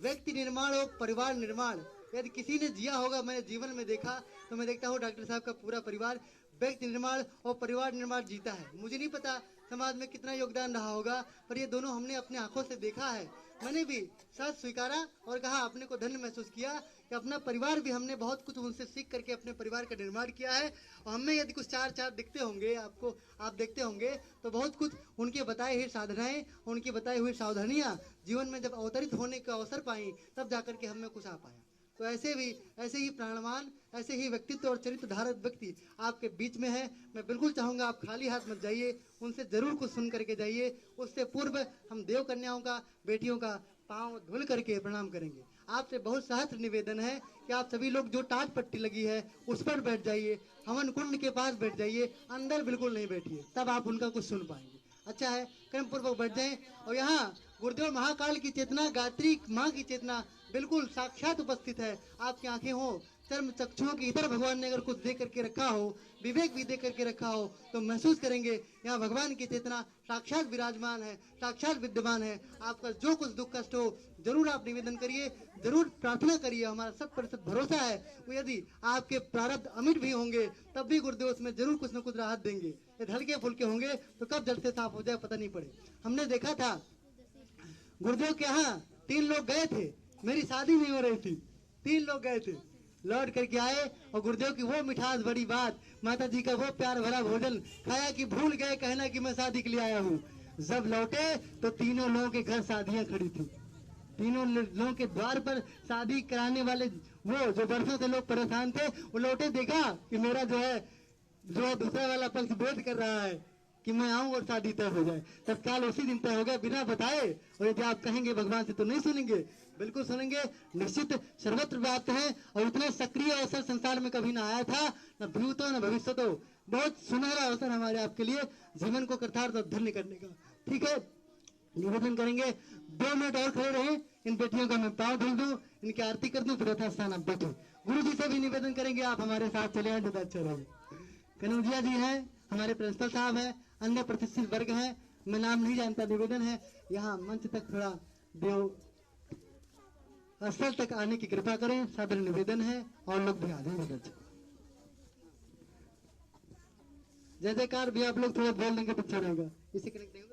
व्यक्ति निर्माण और परिवार निर्माण यदि किसी ने जिया होगा, मैंने जीवन में देखा तो मैं देखता हूँ डॉक्टर साहब का पूरा परिवार व्यक्ति निर्माण और परिवार निर्माण जीता है। मुझे नहीं पता समाज में कितना योगदान रहा होगा, पर ये दोनों हमने अपने आंखों से देखा है। मैंने भी सच स्वीकारा और कहा, अपने को धन्य महसूस किया कि अपना परिवार भी हमने बहुत कुछ उनसे सीख करके अपने परिवार का निर्माण किया है। और हमें यदि कुछ चार चार दिखते होंगे, आपको आप देखते होंगे तो बहुत कुछ उनके बताए हुए साधनाएं, उनकी बताई हुई सावधानियां जीवन में जब अवतरित होने का अवसर पाई, तब जाकर के हमें कुछ आ पाया। तो ऐसे ही प्राणवान, ऐसे ही व्यक्तित्व और चरित्र धारक व्यक्ति आपके बीच में है। मैं बिल्कुल चाहूंगा आप खाली हाथ मत जाइए, उनसे जरूर कुछ सुन करके जाइए। उससे पूर्व हम देव कन्याओं का, बेटियों का पांव धुल करके प्रणाम करेंगे। आपसे बहुत सहस्त्र निवेदन है कि आप सभी लोग जो टाट पट्टी लगी है उस पर बैठ जाइए, हवन कुंड के पास बैठ जाइए, अंदर बिल्कुल नहीं बैठिए, तब आप उनका कुछ सुन पाएंगे। अच्छा है, क्रम पूर्वक बैठ जाएं। और यहाँ गुरुदेव महाकाल की चेतना, गायत्री माँ की चेतना बिल्कुल साक्षात उपस्थित है। आपकी आंखें हो, चर्म चक्षुओं के इधर भगवान ने अगर कुछ दे करके रखा हो, विवेक भी दे करके रखा हो, तो महसूस करेंगे यहाँ भगवान की चेतना साक्षात विराजमान है, साक्षात विद्यमान है। आपका जो कुछ दुख कष्ट हो जरूर आप निवेदन करिए, जरूर प्रार्थना करिए। हमारा 100% भरोसा है वो यदि आपके प्रारब्ध अमिट भी होंगे तब भी गुरुदेव उसमें जरूर कुछ न कुछ राहत देंगे। यदि हल्के फुल्के होंगे तो कब जल से साफ हो जाए पता नहीं पड़े। हमने देखा था गुरुदेव के यहाँ 3 लोग गए थे, मेरी शादी नहीं हो रही थी, 3 लोग गए थे, लौट करके आए और गुरुदेव की वो मिठास बड़ी बात, माता जी का वो प्यार भरा भोजन खाया कि भूल गए कहना कि मैं शादी के लिए आया हूँ। जब लौटे तो तीनों लोगों के घर शादियां खड़ी थी, तीनों लोगों के द्वार पर शादी कराने वाले वो जो वर्षों से लोग परेशान थे, वो लौटे, देखा कि मेरा जो है दूसरा वाला पक्ष वेट कर रहा है कि मैं आऊं और शादी तय हो जाए। तत्काल उसी दिन तय हो गया बिना बताए। और यदि आप कहेंगे भगवान से तो नहीं सुनेंगे, बिल्कुल सुनेंगे, निश्चित सर्वत्र व्याप्त है और इतना सक्रिय अवसर संसार में कभी ना आया था, न भूतो न भविष्य। तो बहुत सुनहरा अवसर हमारे आपके लिए जीवन को कृतार्थ और धन्य करने का। ठीक है, निवेदन करेंगे 2 मिनट और खड़े रहे, इन बेटियों का मैं पाँव धुल दूं, इनकी आरती कर दूं, फिर यथास्थान आप बैठे। गुरु जी से भी निवेदन करेंगे आप हमारे साथ चले आए, ज्यादा अच्छा रहेगा। कनौजिया जी हैं, हमारे प्रिंसिपल साहब हैं, अन्य प्रतिष्ठित वर्ग हैं, मैं नाम नहीं जानता। निवेदन है यहाँ मंच तक थोड़ा देव स्थल तक आने की कृपा करें, सादर निवेदन है। और लोग भी आ जाएंगे। जय जयकार भी आप लोग थोड़ा बोल देंगे तो अच्छा रहेगा। इसे कनेक्ट नहीं होगा।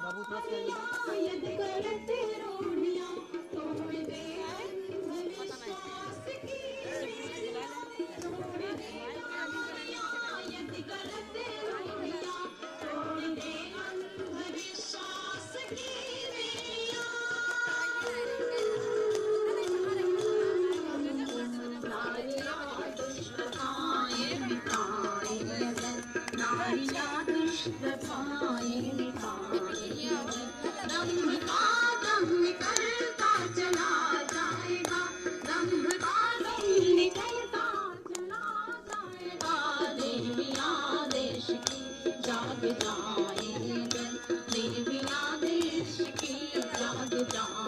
बाबू थोड़ा सा यदि करते रूढ़ियां तोड़ दे अंधविश्वास की तोड़ दे यदि करते रूढ़ियां तोड़ दे अंधविश्वास की नारियां दुष्प्रथाएं मिटाएं नारियां दुष्प्रथाएं मिटाएं दम्भ का दम निकलता चला जाएगा दम्भ का दम निकलता चला जाएगा देवियां देश की जाग जाए देवियां देश की जाग जाए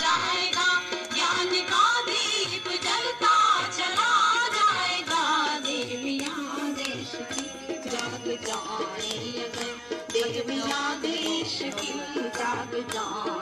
जाएगा ज्ञान का दीप जलता चला जाएगा देवियां देश की जाग जाए देवियां देश की जाग जाए।